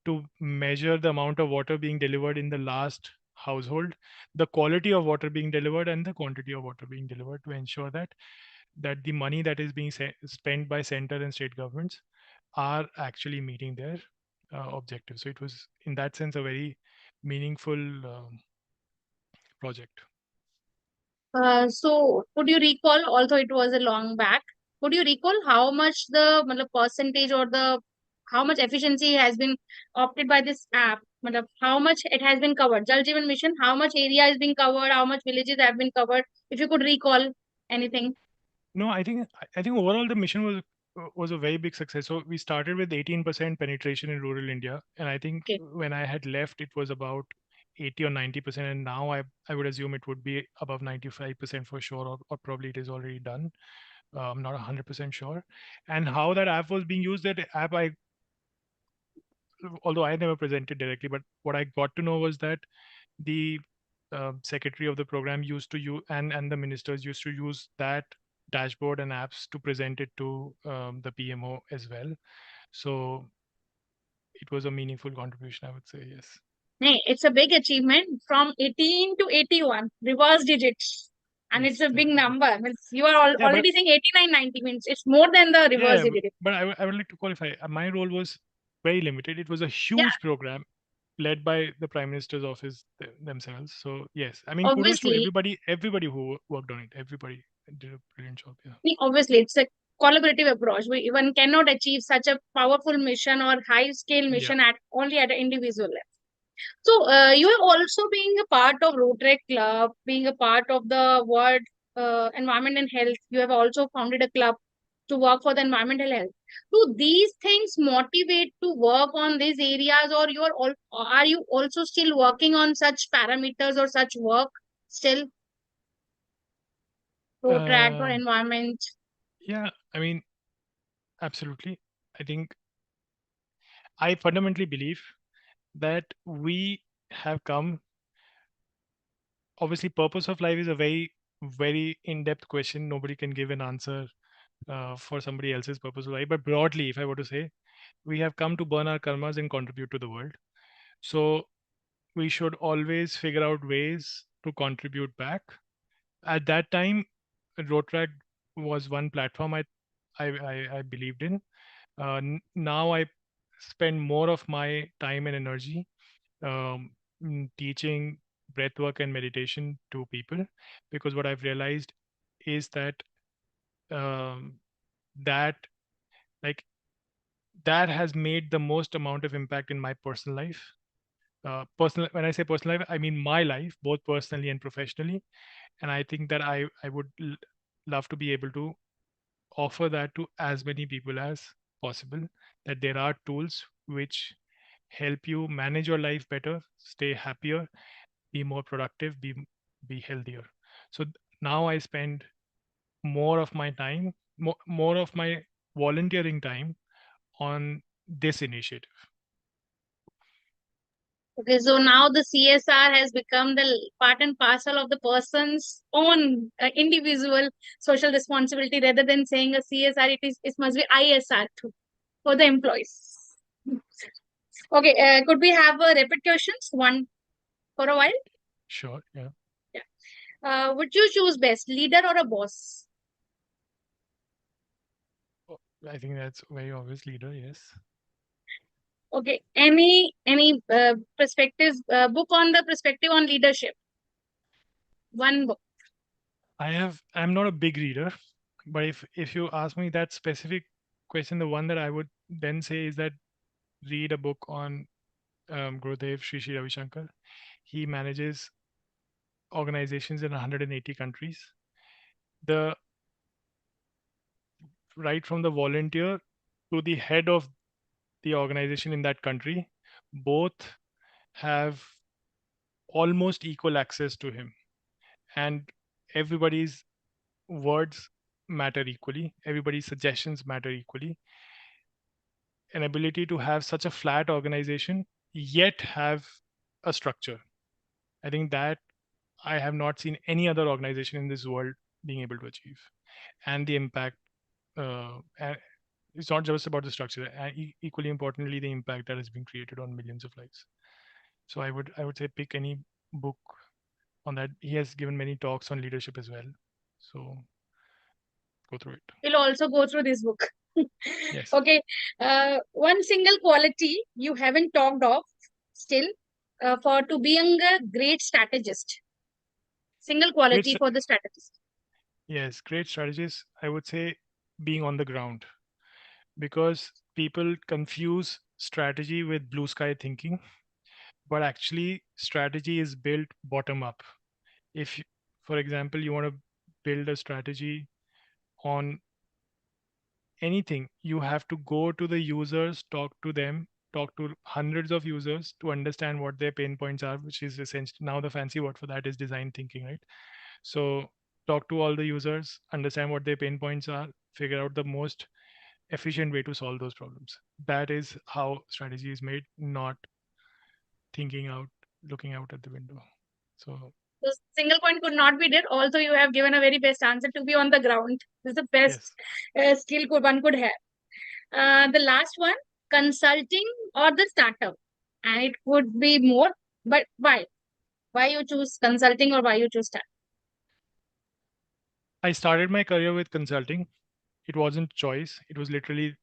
to measure the amount of water being delivered in the last household, the quality of water being delivered, and the quantity of water being delivered, to ensure that the money that is being spent by center and state governments are actually meeting their objectives. So it was in that sense a very meaningful project. So could you recall, although it was a long back, could you recall how much the percentage or the how much efficiency has been opted by this app? How much it has been covered? Jal Jeevan Mission, how much area is being covered? How much villages have been covered? If you could recall anything. No, I think overall the mission was a very big success. So we started with 18% penetration in rural India, and I think Okay. when I had left, it was about 80 or 90%, and now I would assume it would be above 95% for sure, or probably it is already done. I'm not 100% sure. And how that app was being used, that app although I never presented directly, but what I got to know was that the secretary of the program used to use, and the ministers used to use that dashboard and apps to present it to the PMO as well. So it was a meaningful contribution, I would say. Yes. Hey, it's a big achievement from 18 to 81, reverse digits. And Yes, it's a big definitely. number. Means you are Yeah, but already saying 89, 90 means it's more than the reverse yeah, digit. but I would like to qualify. My role was very limited. It was a Yeah, huge program led by the Prime Minister's office themselves. So yes, I mean, kudos to obviously, everybody who worked on it. Everybody did a brilliant job. Yeah. obviously, it's a collaborative approach. One cannot achieve such a powerful mission or high scale Yeah. mission at only at an individual level. So, you have also being a part of Rotary Club, being a part of the World Environment and Health. You have also founded a club to work for the environmental health. Do these things motivate to work on these areas, or are you also still working on such parameters or such work still? Rotary or Um, environment? yeah, I mean, absolutely. I think I fundamentally believe that we have come. Obviously, purpose of life is a very, very in-depth question. Nobody can give an answer for somebody else's purpose of life. But broadly, if I were to say, we have come to burn our karmas and contribute to the world. So we should always figure out ways to contribute back. At that time, Rotaract was one platform I believed in. Now I spend more of my time and energy teaching breathwork and meditation to people, because what I've realized is that um, that like that has made the most amount of impact in my personal life. Personal, when I say personal life, I mean my life, both personally and professionally. And I think that I would love to be able to offer that to as many people as possible, that there are tools which help you manage your life better, stay happier, be more productive, be healthier. So now I spend more of my time, more of my volunteering time on this initiative. Okay, so now the CSR has become the part and parcel of the person's own individual social responsibility. Rather than saying a CSR, it must be ISR too for the employees. Okay, could we have repeat questions one for a while? Sure, yeah. Would you choose best, leader or a boss? I think that's very obvious, leader, yes. Okay, any perspectives, book on the perspective on leadership? One book. I'm not a big reader, but if you ask me that specific question, the one that I would then say is that read a book on Gurudev Sri Ravi Shankar. He manages organizations in 180 countries. The right from the volunteer to the head of the organization in that country, both have almost equal access to him, and everybody's words matter equally, everybody's suggestions matter equally. An ability to have such a flat organization yet have a structure, I think that I have not seen any other organization in this world being able to achieve. And the impact, and it's not just about the structure, and equally importantly the impact that has been created on millions of lives. So I would say pick any book on that. He has given many talks on leadership as well, so go through it. We'll also go through this book. Yes. Okay, one single quality you haven't talked of still for to being a great strategist. Single quality for the strategist. Yes, great strategies. I would say being on the ground, because people confuse strategy with blue sky thinking, but actually strategy is built bottom up. If, for example, you want to build a strategy on anything, you have to go to the users, talk to them, talk to hundreds of users to understand what their pain points are, which is essentially now the fancy word for that is design thinking, right? So talk to all the users, understand what their pain points are, figure out the most efficient way to solve those problems. That is how strategy is made, not thinking out, looking out at the window. So So single point could not be there. Also, you have given a very best answer to be on the ground. This is the best skill one could have. The last one, consulting or the startup, and it could be more. But why? Why you choose consulting or why you choose startup? I started my career with consulting. It wasn't choice. It was literally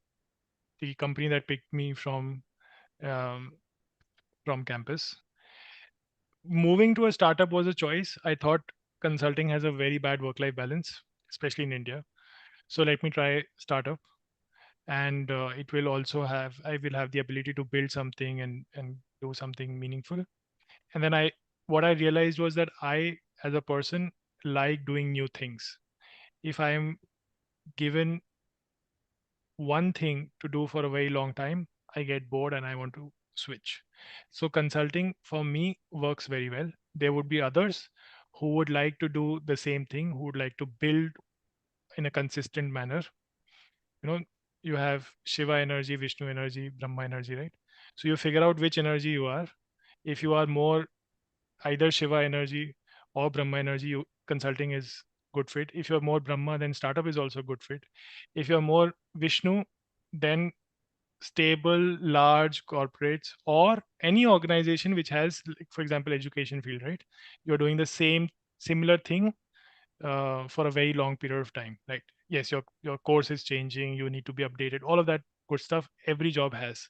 the company that picked me um, from campus. Moving to a startup was a choice. I thought consulting has a very bad work-life balance, especially in India. So let me try startup, and it will also have. I will have the ability to build something and do something meaningful. And then what I realized was that I, as a person, like doing new things. If I am given one thing to do for a very long time, I get bored and I want to switch. So consulting for me works very well. There would be others who would like to do the same thing, who would like to build in a consistent manner. You know, you have Shiva energy, Vishnu energy, Brahma energy, right? So you figure out which energy you are. If you are more either Shiva energy or Brahma energy, consulting is good fit. If you're more Brahma, then startup is also good fit. If you're more Vishnu, then stable large corporates or any organization which has, like, for example, education field, right? You're doing the similar thing for a very long period of time, right? Yes, your course is changing, you need to be updated, all of that good stuff every job has,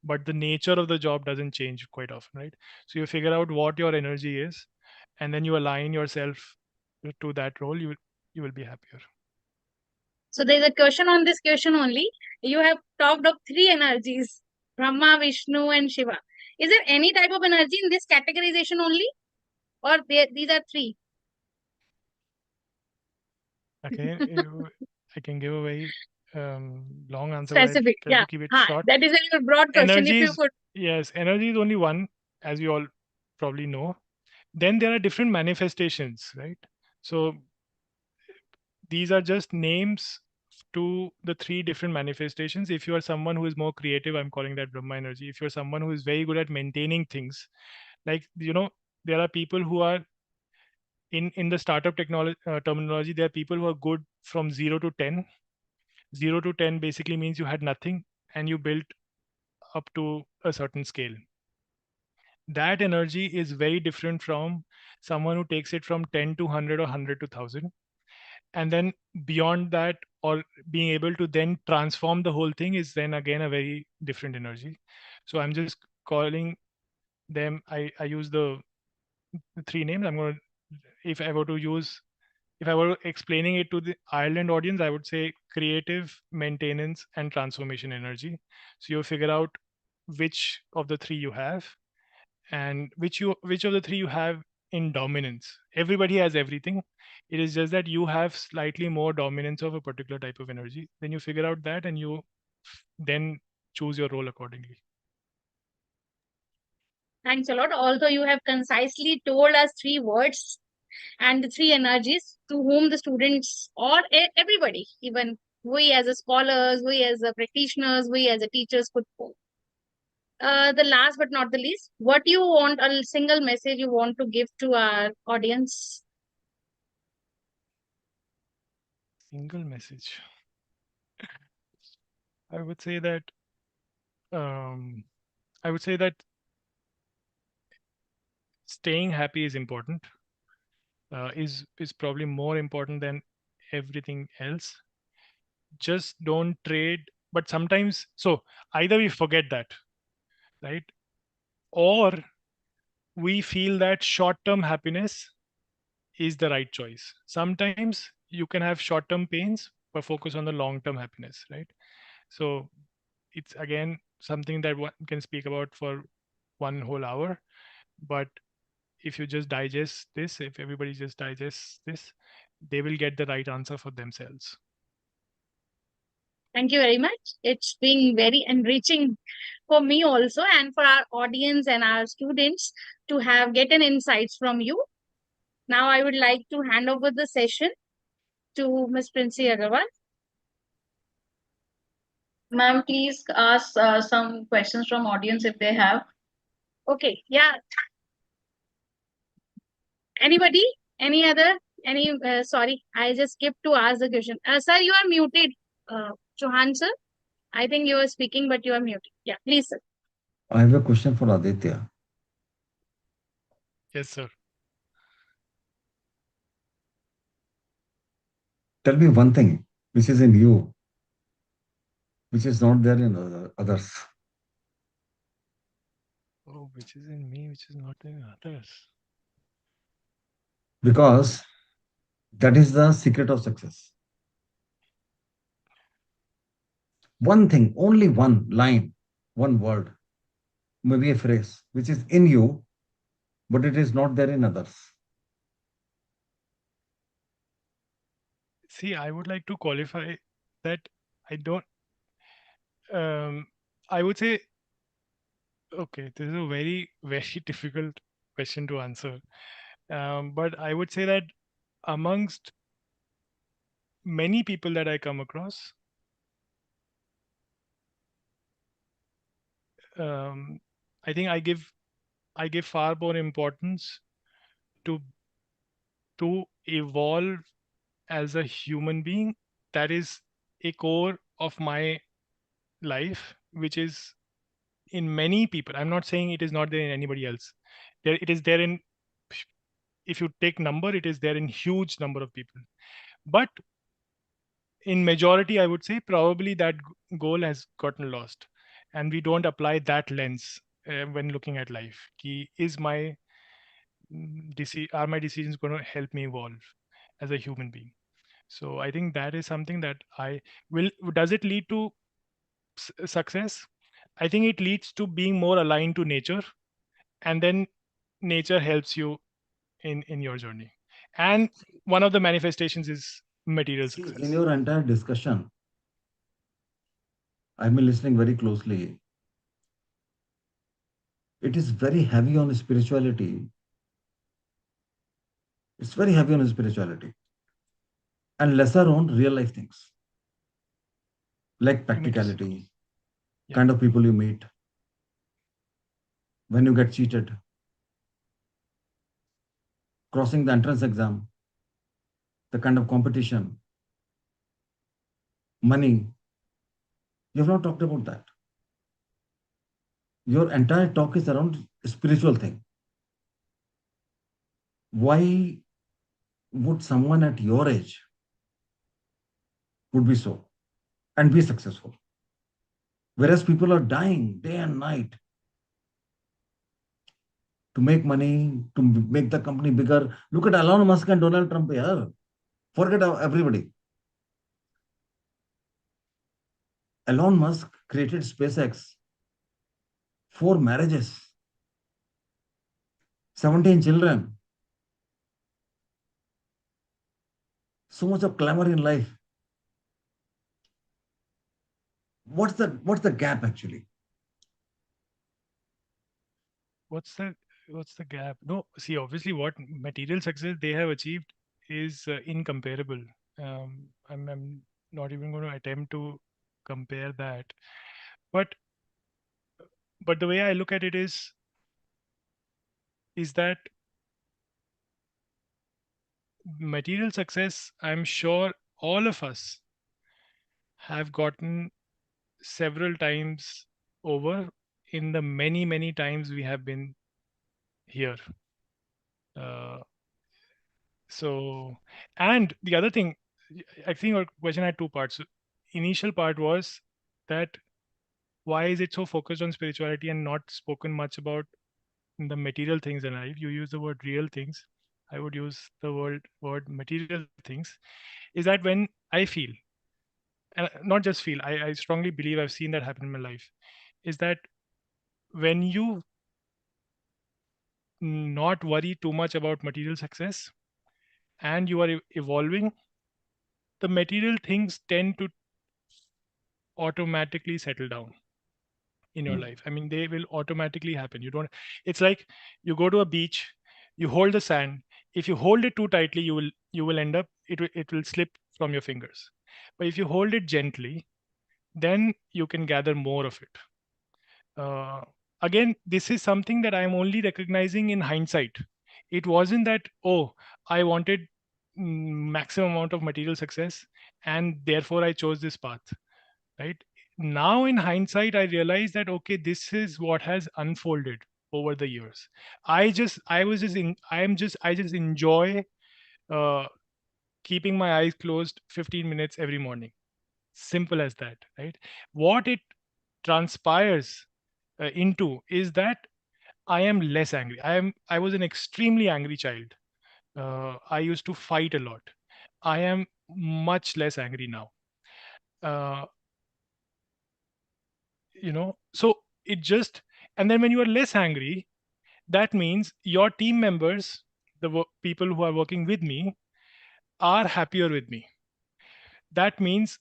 but the nature of the job doesn't change quite often, right? So you figure out what your energy is, and then you align yourself to that role. You will be happier. So there's a question on this question only. You have talked of three energies, Brahma, Vishnu, and Shiva. Is there any type of energy in this categorization only? Or these are three? Okay, I can give a very long answer, but I'll Specific, try yeah. to keep it Huh. short. That is a broad question. If Energy you is, could. yes, energy is only one, as you all probably know. Then there are different manifestations, right? So these are just names to the three different manifestations. If you are someone who is more creative, I'm calling that Brahma energy. If you're someone who is very good at maintaining things, like, there are people who are in the startup technology terminology, there are people who are good from 0 to 10. 0 to 10 basically means you had nothing and you built up to a certain scale. That energy is very different from someone who takes it from 10 to 100 or 100 to 1000. And then beyond that, or being able to then transform the whole thing, is then again a very different energy. So I'm just calling them, I use the three names. If I were to use, if I were explaining it to the Ireland audience, I would say creative, maintenance, and transformation energy. So you figure out which of the three you have, and which of the three you have in dominance. Everybody has everything. It is just that you have slightly more dominance of a particular type of energy. Then you figure out that, and you then choose your role accordingly. Thanks a lot. Although you have concisely told us three words and the three energies to whom the students or everybody, even we as a scholars, we as a practitioners, we as a teachers could quote. The last but not the least, what you want, a single message you want to give to our audience? Single message. I would say that um, I would say that staying happy is important. Is probably more important than everything else. Just don't trade. But sometimes, so either we forget that, right, or we feel that short-term happiness is the right choice. Sometimes you can have short-term pains, but focus on the long-term happiness, right? So it's again something that one can speak about for one whole hour. But if you just digest this, if everybody just digests this, they will get the right answer for themselves. Thank you very much. It's been very enriching for me also, and for our audience and our students to have gotten insights from you. Now I would like to hand over the session to Ms. Princey Agarwal. Ma'am, please ask some questions from audience if they have. Okay, yeah. Anybody? Any other? Sorry, I just skipped to ask the question. Sir, you are muted. Chauhan sir, I think you are speaking, but you are muted. Yeah, please, sir. I have a question for Aditya. Yes, sir. Tell me one thing which is in you, which is not there in others. Oh, which is in me, which is not in others. Because that is the secret of success. One thing, only one line, one word, maybe a phrase, which is in you, but it is not there in others. See, I would like to qualify that I don't. I would say, okay, this is a very, very difficult question to answer. But I would say that amongst many people that I come across, I think I give far more importance to evolve as a human being. That is a core of my life, which is in many people. I'm not saying it is not there in anybody else. It is there in, if you take number, it is there in huge number of people. But in majority, I would say probably that goal has gotten lost, and we don't apply that lens when looking at life. Is my are my decisions going to help me evolve as a human being? So I think that is something that I will. Does it lead to success? I think it leads to being more aligned to nature, and then nature helps you in your journey. And one of the manifestations is material See, success. in your entire discussion, I've been listening very closely. It is very heavy on spirituality. It's very heavy on spirituality and lesser on real life things. like You mean to say? practicality, Yeah. kind of people you meet, when you get cheated, crossing the entrance exam, the kind of competition, money. You have not talked about that. Your entire talk is around spiritual thing. Why would someone at your age would be so and be successful? Whereas people are dying day and night to make money, to make the company bigger. Look at Elon Musk and Donald Trump here. Forget everybody. Elon Musk created SpaceX, 4 marriages, 17 children, so much of clamor in life. What's the gap actually? What's the gap? No, see, obviously, what material success they have achieved is incomparable. I'm not even going to attempt to compare that. But the way I look at it is that material success, I'm sure all of us have gotten several times over in the many times we have been here. Uh, so, and the other thing, I think our question had two parts. Initial part was that why is it so focused on spirituality and not spoken much about the material things in life? You use the word real things. I would use the word material things. Is that when I feel, and not just feel, I strongly believe I've seen that happen in my life, is that when you not worry too much about material success and you are evolving, the material things tend to automatically settle down in your life. I mean, they will automatically happen. You don't, it's like you go to a beach, you hold the sand. If you hold it too tightly, you will end up, it will slip from your fingers. But if you hold it gently, then you can gather more of it. uh, Again, this is something that I'm only recognizing in hindsight. It wasn't that, oh, I wanted maximum amount of material success and therefore I chose this path, right? Now in hindsight, I realize that, okay, this is what has unfolded over the years. I just enjoy uh, keeping my eyes closed 15 minutes every morning. Simple as that, right? What it transpires into is that I am less angry. I was an extremely angry child. I used to fight a lot. I am much less angry now. Uh, so it just, and then when you are less angry, that means your team members, people who are working with me, are happier with me. That means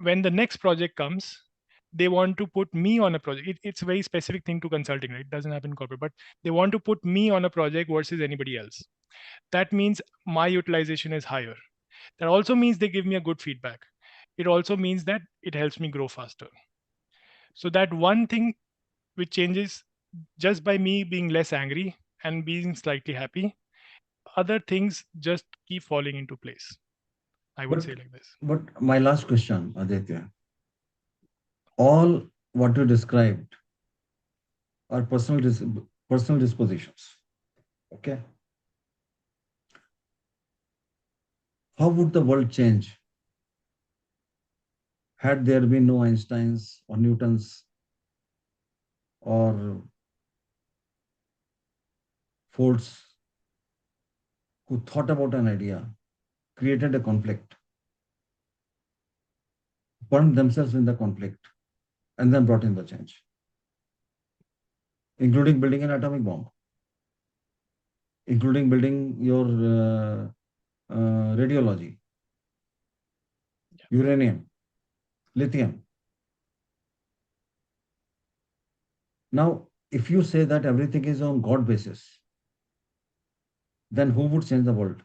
when the next project comes, they want to put me on a project. It's a very specific thing to consulting, right? It doesn't happen in corporate, but they want to put me on a project versus anybody else. That means my utilization is higher. That also means they give me a good feedback. It also means that it helps me grow faster. So that one thing which changes just by me being less angry and being slightly happy, other things just keep falling into place. I would But say like this. but my last question, Aditya, all what you described are personal dispositions. Okay. How would the world change had there been no Einsteins or Newtons or Fords who thought about an idea, created a conflict, burned themselves in the conflict, and then brought in the change, including building an atomic bomb, including building your radiology, uranium, lithium. Now, if you say that everything is on God basis, then who would change the world?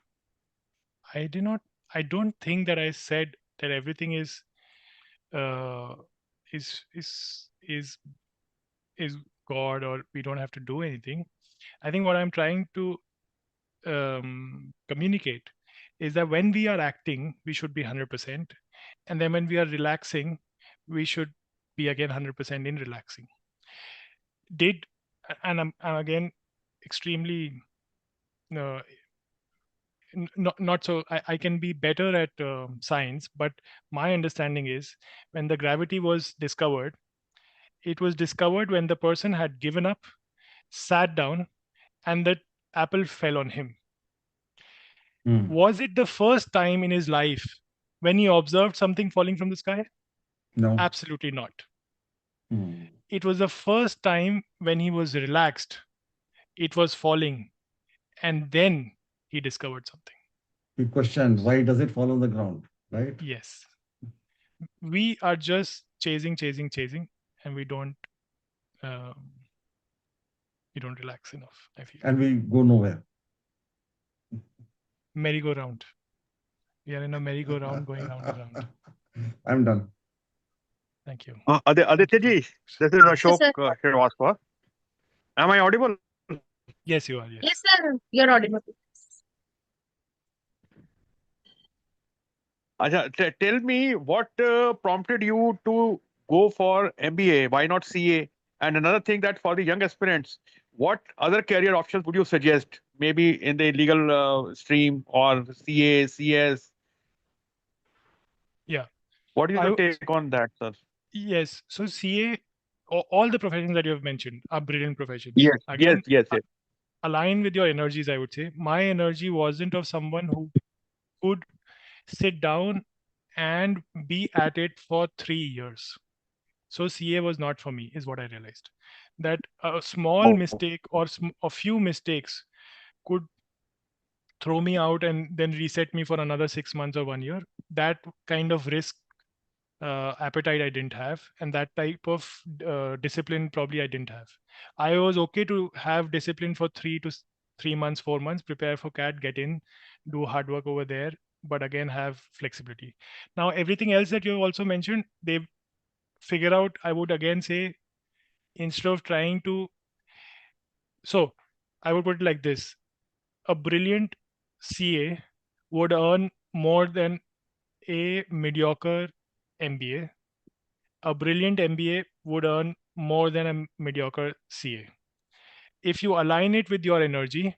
I don't think that I said that everything is uh, is is is is God, or we don't have to do anything. I think what I'm trying to communicate is that when we are acting, we should be 100%, and then when we are relaxing, we should be again 100% in relaxing. And I'm again extremely uh, not so I can be better at science, but my understanding is when the gravity was discovered, it was discovered when the person had given up, sat down, and that apple fell on him. Was it the first time in his life when he observed something falling from the sky? No. Absolutely not. It was the first time when he was relaxed, it was falling, and then he discovered something. He questioned, why does it fall on the ground, right? Yes. We are just chasing, and we don't relax enough, I feel. And we go nowhere. Merry-go-round. We are in a merry-go-round going round and round. I'm done. Thank you. Aditya ji, this is Ashok sir. Srivastava. Am I audible? Yes, you are. Yes. Yes, sir. You're audible. Acha, tell me what prompted you to go for MBA? Why not CA? And another thing that for the young aspirants, what other career options would you suggest? Maybe in the legal stream or CA, CS? Yeah. What is I your take on that, sir? Yes. So CA, all the professions that you have mentioned are brilliant professions. Yes, Again, yes. align with your energies, I would say. My energy wasn't of someone who could sit down and be at it for 3 years. So CA was not for me, is what I realized. That a small Oh. mistake or a few mistakes could throw me out and then reset me for another 6 months or 1 year. That kind of risk appetite I didn't have, and that type of discipline probably I didn't have. I was okay to have discipline for 3 months, 4 months, prepare for CAT, get in, do hard work over there, but again have flexibility. Now everything else that you also mentioned, they figure out. I would again say, instead of trying to, so I would put it like this: a brilliant CA would earn more than a mediocre MBA. A brilliant MBA would earn more than a mediocre CA. If you align it with your energy,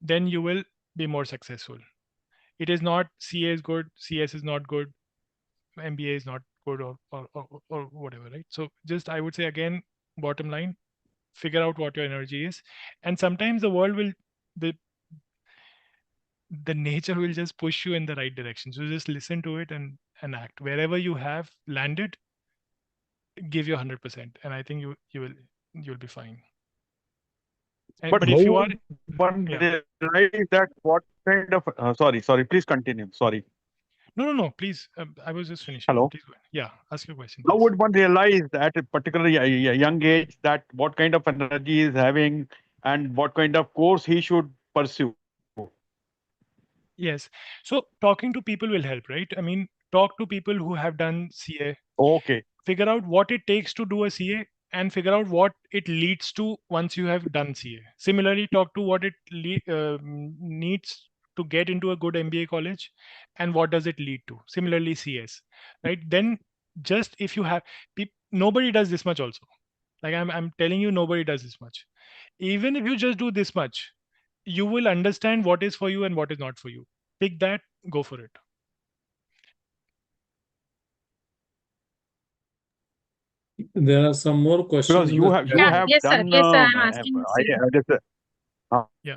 then you will be more successful. It is not CA is good, CS is not good, MBA is not good, or whatever, right? So just I would say again, bottom line, figure out what your energy is. And sometimes the world will, the nature will just push you in the right direction. So just listen to it and act. Wherever you have landed, give your 100%, and I think you'll be fine. But If how you are, would one yeah, realize that what kind of sorry, please continue. Sorry. no, please. I was just finishing. Hello. Please go ahead. Yeah, ask your question, How please. would one realize at a particularly young age that what kind of energy he is having and what kind of course he should pursue? Yes. So talking to people will help, right? I mean, talk to people who have done CA, Okay. figure out what it takes to do a CA, and figure out what it leads to once you have done CA. Similarly, talk to what it needs to get into a good MBA college, and what does it lead to. Similarly, CS, right? Then just if you have, nobody does this much also. Like I'm telling you, nobody does this much. Even if you just do this much, you will understand what is for you and what is not for you. Pick that, go for it. There are some more questions Because in the you Yeah, chat. have yes, sir. done Yes, sir. I'm asking the same. just, Yeah.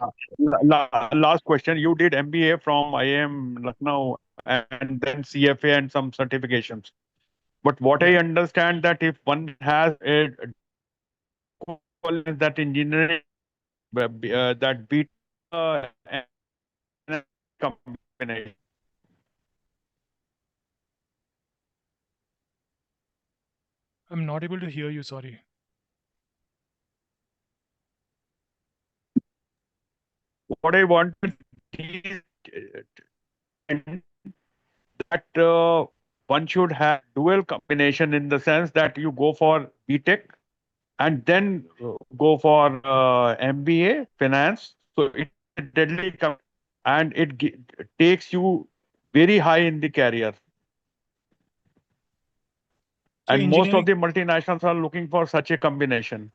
last question. You did MBA from IIM Lucknow and then CFA and some certifications. But what I Yeah. understand that if one has a that engineering that beat combination. I'm not able to hear you. Sorry. What I want is that one should have dual combination in the sense that you go for BTech and then go for MBA finance. So it is a deadly and it takes you very high in the career. So And most of engineering, the multinationals are looking for such a combination.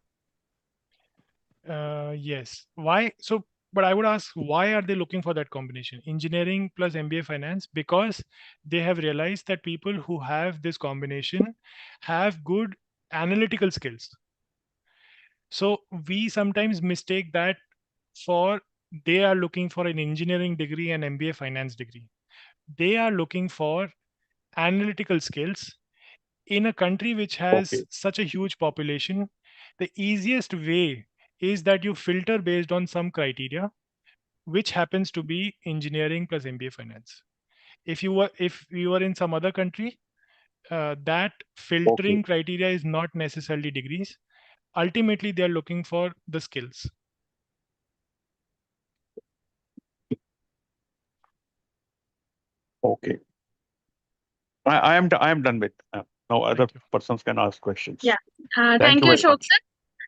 yes. Why? So, but I would ask, why are they looking for that combination? Engineering plus MBA finance, because they have realized that people who have this combination have good analytical skills. So we sometimes mistake that for they are looking for an engineering degree and MBA finance degree. They are looking for analytical skills in a country which has Okay. such a huge population. The easiest way is that you filter based on some criteria, which happens to be engineering plus MBA finance. If you are in some other country, that Okay. filtering criteria is not necessarily degrees. Ultimately, they are looking for the skills. Okay. I am done with. Now other Thank you. persons can ask questions. Yeah. Thank Thank you you, very Ashok much.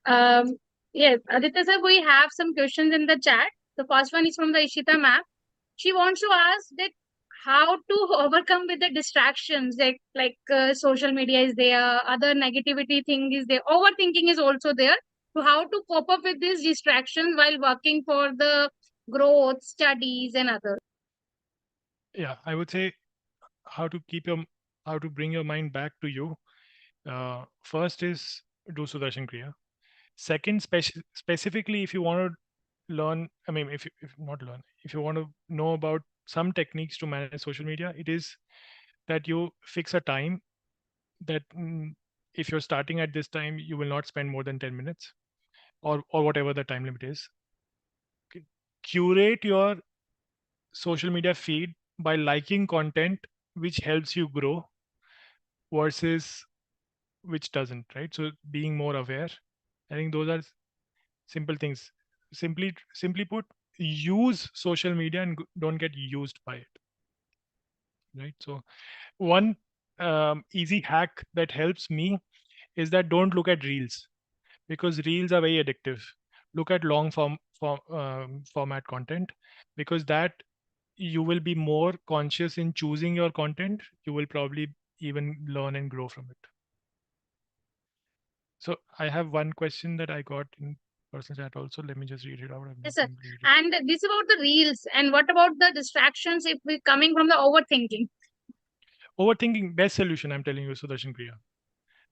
sir. Yes, Aditya sir, we have some questions in the chat. The first one is from the Ishita ma'am. She wants to ask that how to overcome with the distractions, like social media is there, other negativity thing is there, overthinking is also there. So how to cope up with these distractions while working for the growth, studies, and others. Yeah, I would say how to how to bring your mind back to you. First is do Sudarshan Kriya. Second, specifically, if you want to learn, I mean, if not learn, if you want to know about some techniques to manage social media, it is that you fix a time that if you're starting at this time, you will not spend more than 10 minutes or whatever the time limit is. Curate your social media feed by liking content which helps you grow versus which doesn't, right? So being more aware, I think those are simple things. Simply put, use social media and don't get used by it, right? So one easy hack that helps me is that don't look at reels, because reels are very addictive. Look at long format content, because that you will be more conscious in choosing your content. You will probably even learn and grow from it. So I have one question that I got in person chat also. Let me just read it out. I've Yes, not sir. been able to read it. And this about the reels. And what about the distractions if we're coming from the overthinking? Overthinking, best solution, I'm telling you, Sudarshan Kriya.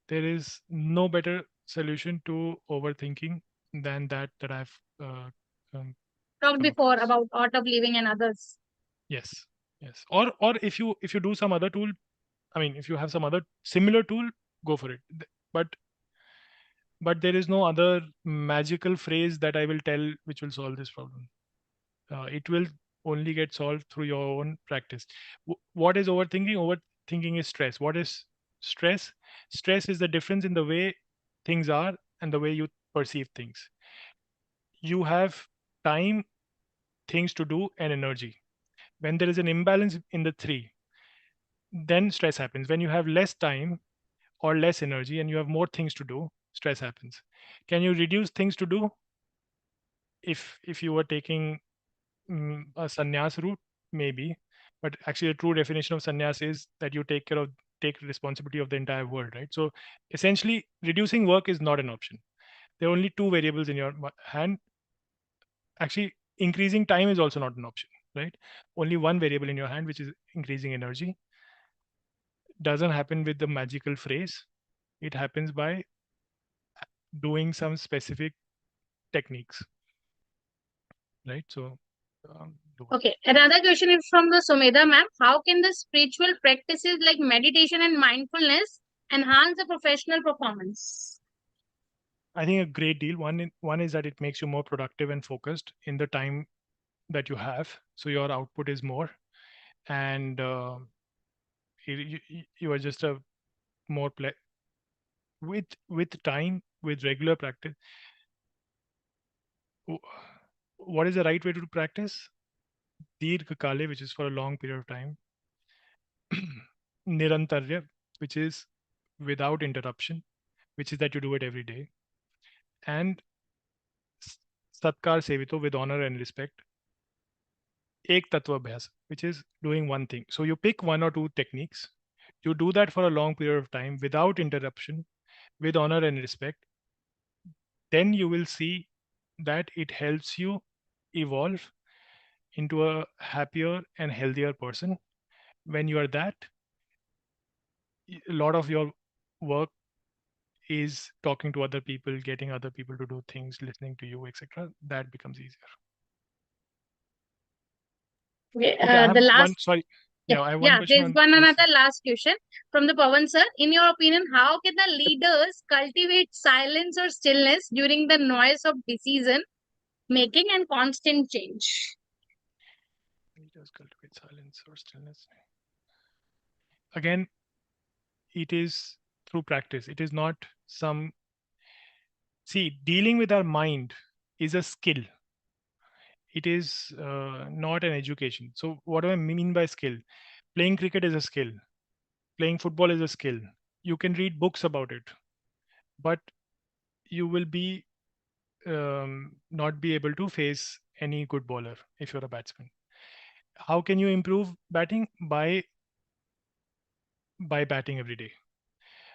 There is no better solution to overthinking than that I've um, Talked come before across. about art of living and others. Yes, yes. Or if you do some other tool, I mean, if you have some other similar tool, go for it. But there is no other magical phrase that I will tell which will solve this problem. It will only get solved through your own practice. What is overthinking? Overthinking is stress. What is stress? Stress is the difference in the way things are and the way you perceive things. You have time, things to do, and energy. When there is an imbalance in the three, then stress happens. When you have less time or less energy and you have more things to do, stress happens. Can you reduce things to do? If you were taking a sannyas route, maybe, but actually the true definition of sannyas is that you take responsibility of the entire world, right? So essentially reducing work is not an option. There are only two variables in your hand. Actually, increasing time is also not an option, right? Only one variable in your hand, which is increasing energy. Doesn't happen with the magical phrase. It happens by doing some specific techniques, right? So Okay. Another question is from the Sumedha ma'am. How can the spiritual practices like meditation and mindfulness enhance the professional performance? I think a great deal. One is that it makes you more productive and focused in the time that you have, so your output is more, and you are just a more with time, with regular practice. What is the right way to practice? Dirgha kale, which is for a long period of time. nirantarya, which is without interruption, which is that you do it every day, and satkar sevito, with honor and respect, ek tattva abhyas, which is doing one thing. So you pick one or two techniques, you do that for a long period of time without interruption, with honor and respect, then you will see that it helps you evolve into a happier and healthier person. When you are that, a lot of your work is talking to other people, getting other people to do things, listening to you, etc. That becomes easier. Okay, Okay, I have the last. one. Sorry, Yeah, I have one question there's on one this. another last question from the Pawan sir. In your opinion, how can the leaders cultivate silence or stillness during the noise of decision making and constant change? Leaders cultivate silence or stillness. Again, it is through practice. It is not some. See, dealing with our mind is a skill. It is not an education. So, what do I mean by skill? Playing cricket is a skill. Playing football is a skill. You can read books about it, but you will be not be able to face any good bowler if you're a batsman. How can you improve batting? By batting every day.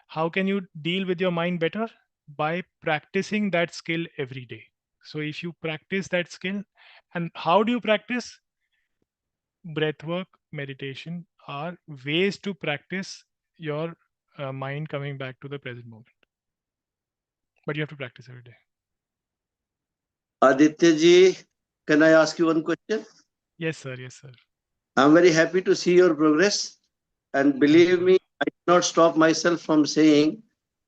How can you deal with your mind better? By practicing that skill every day. So if you practice that skill, and how do you practice? Breath work, meditation are ways to practice your mind coming back to the present moment. But you have to practice every day. Aditya ji, can I ask you one question? Yes, sir. Yes, sir. I'm very happy to see your progress. And believe me, I cannot stop myself from saying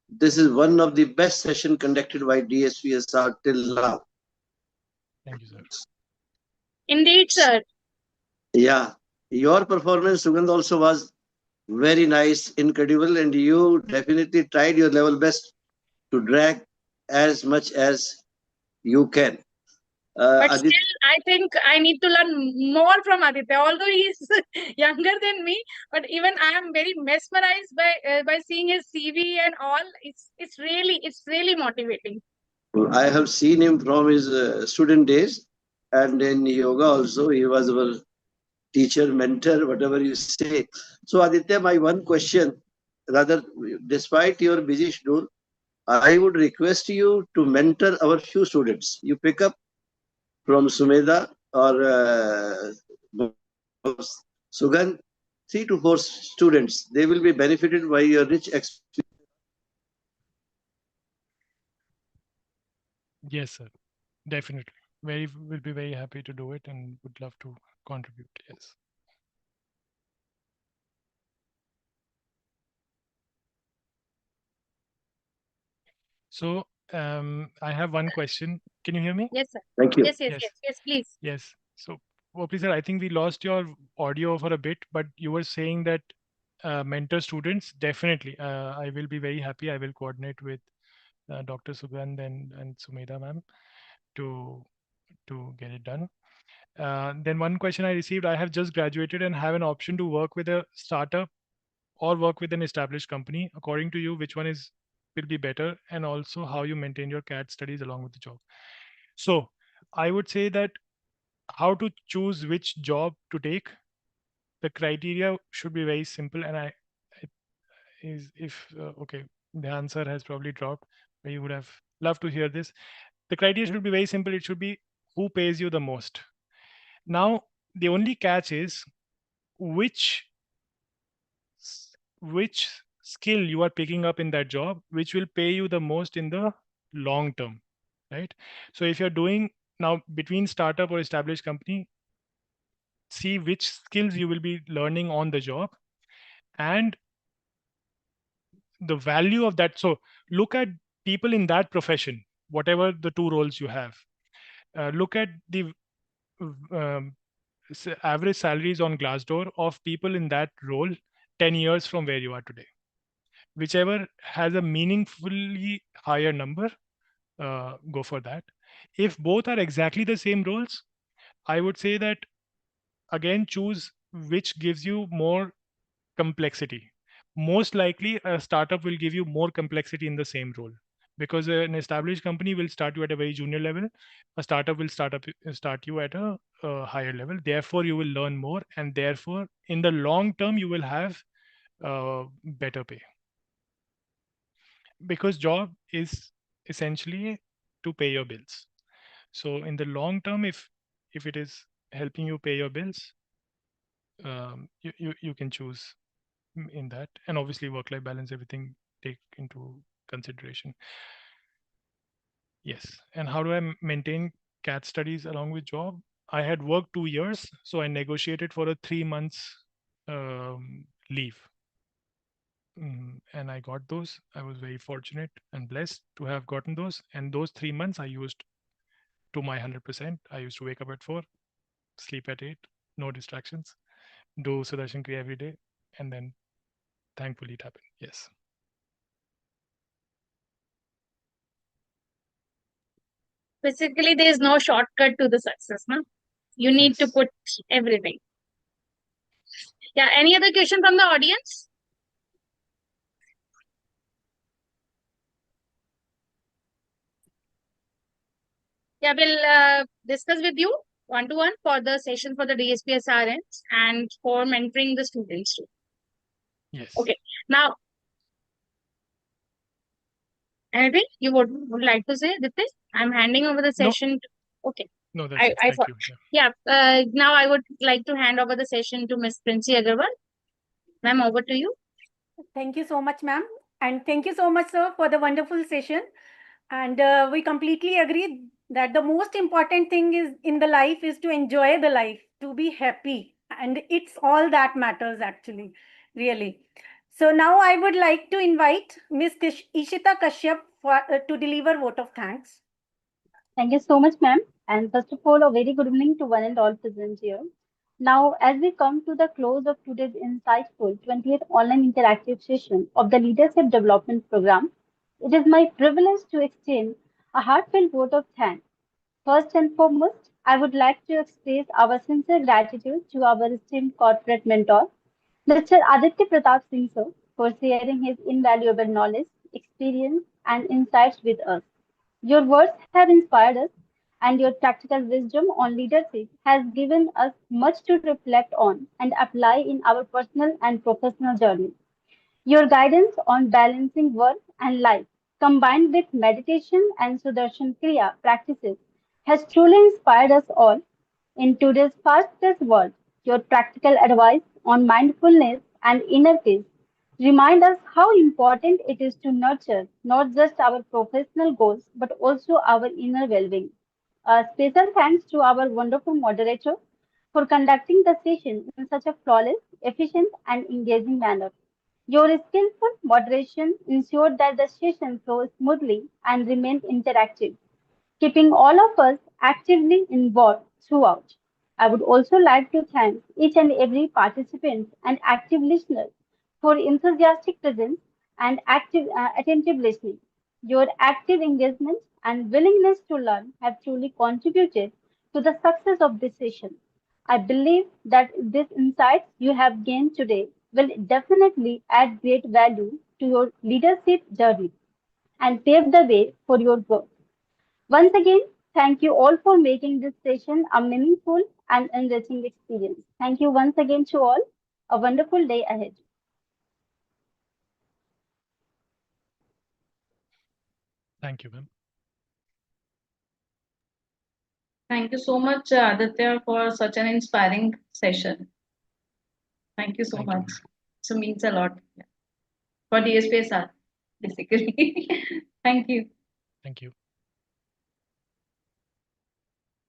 this is one of the best sessions conducted by DSPSR till now. Thank you, sir. Indeed, sir. Yeah, your performance, Sugandh, also was very nice, incredible, and you definitely tried your level best to drag as much as you can. But Aditya, still, I think I need to learn more from Aditya. Although he's younger than me, but even I am very mesmerized by seeing his CV and all. It's really motivating. I have seen him from his student days, and in yoga also, he was our teacher, mentor, whatever you say. So, Aditya, my one question, rather, despite your busy schedule, I would request you to mentor our few students. You pick up from Sumedha or Sugandh, 3 to 4 students. They will be benefited by your rich experience. Yes, sir. Definitely. Will be very happy to do it and would love to contribute. Yes. So I have one question. Can you hear me? Yes, sir. Thank you. Yes, please. Yes. So, Popi sir, I think we lost your audio for a bit, but you were saying that mentor students, definitely. I will be very happy. I will coordinate with Dr. Sugandh and Sumedha ma'am to get it done. Then one question I received, I have just graduated and have an option to work with a startup or work with an established company. According to you, which one will be better, and also how you maintain your CAT studies along with the job. So I would say that how to choose which job to take, the criteria should be very simple. And okay, the answer has probably dropped, but you would have loved to hear this. The criteria should be very simple. It should be who pays you the most. Now, the only catch is which skill you are picking up in that job, which will pay you the most in the long term, right? So if you're doing now between startup or established company, see which skills you will be learning on the job and the value of that. So look at people in that profession, whatever the two roles you have. Look at the um, average salaries on Glassdoor of people in that role 10 years from where you are today. Whichever has a meaningfully higher number, go for that. If both are exactly the same roles, I would say that again choose which gives you more complexity. most likely a startup will give you more complexity in the same role, because an established company will start you at a very junior level. A startup will start you at a higher level. Therefore, you will learn more, and therefore, in the long term, you will have better pay, because job is essentially to pay your bills. So in the long term, if it is helping you pay your bills, you can choose in that. And obviously work-life balance, everything take into consideration. Yes. And how do I maintain CAT studies along with job? I had worked 2 years, so I negotiated for a 3 months leave. And I got those. I was very fortunate and blessed to have gotten those. And those 3 months I used to my 100%. I used to wake up at 4, sleep at 8, no distractions, do Sudarshan Kriya every day, and then thankfully it happened. Yes. Basically, there is no shortcut to the success, no? You need to Yes. put everything. Yeah, any other question from the audience? Yeah, we'll discuss with you one-to-one for the session for the DSPSRNs and for mentoring the students too. Yes. Okay, now, anything you would like to say, Aditya? I'm handing over the No. session. Okay. No, that's it. Thank you. Yeah. Now I would like to hand over the session to Ms. Princy Agarwal. Ma'am, over to you. Thank you so much, ma'am. And thank you so much, sir, for the wonderful session. And we completely agree that the most important thing is in the life is to enjoy the life, to be happy. And it's all that matters, actually, really. So now I would like to invite Ms. Ishita Kashyap to deliver vote of thanks. Thank you so much, ma'am. And first of all, a very good evening to one and all present here. Now, as we come to the close of today's insightful 20th online interactive session of the Leadership Development Program, it is my privilege to extend a heartfelt vote of thanks. First and foremost, I would like to express our sincere gratitude to our esteemed corporate mentor, Mr. Aditya Pratap Singh, sir, for sharing his invaluable knowledge, experience, and insights with us. Your words have inspired us, and your practical wisdom on leadership has given us much to reflect on and apply in our personal and professional journey. Your guidance on balancing work and life, combined with meditation and Sudarshan Kriya practices, has truly inspired us all. In today's fast-paced world, your practical advice on mindfulness and inner peace remind us how important it is to nurture not just our professional goals but also our inner well-being. A special thanks to our wonderful moderator for conducting the session in such a flawless, efficient, and engaging manner. Your skillful moderation ensured that the session flowed smoothly and remained interactive, keeping all of us actively involved throughout. I would also like to thank each and every participant and active listener for enthusiastic presence and attentive listening. Your active engagement and willingness to learn have truly contributed to the success of this session. I believe that these insights you have gained today will definitely add great value to your leadership journey and pave the way for your growth. Once again, thank you all for making this session a meaningful and enriching experience. Thank you once again to all. A wonderful day ahead. Thank you, ma'am. Thank you so much, Aditya, for such an inspiring session. Thank you so Thank much. you. So means a lot for DSPSR, basically. Thank you. Thank you.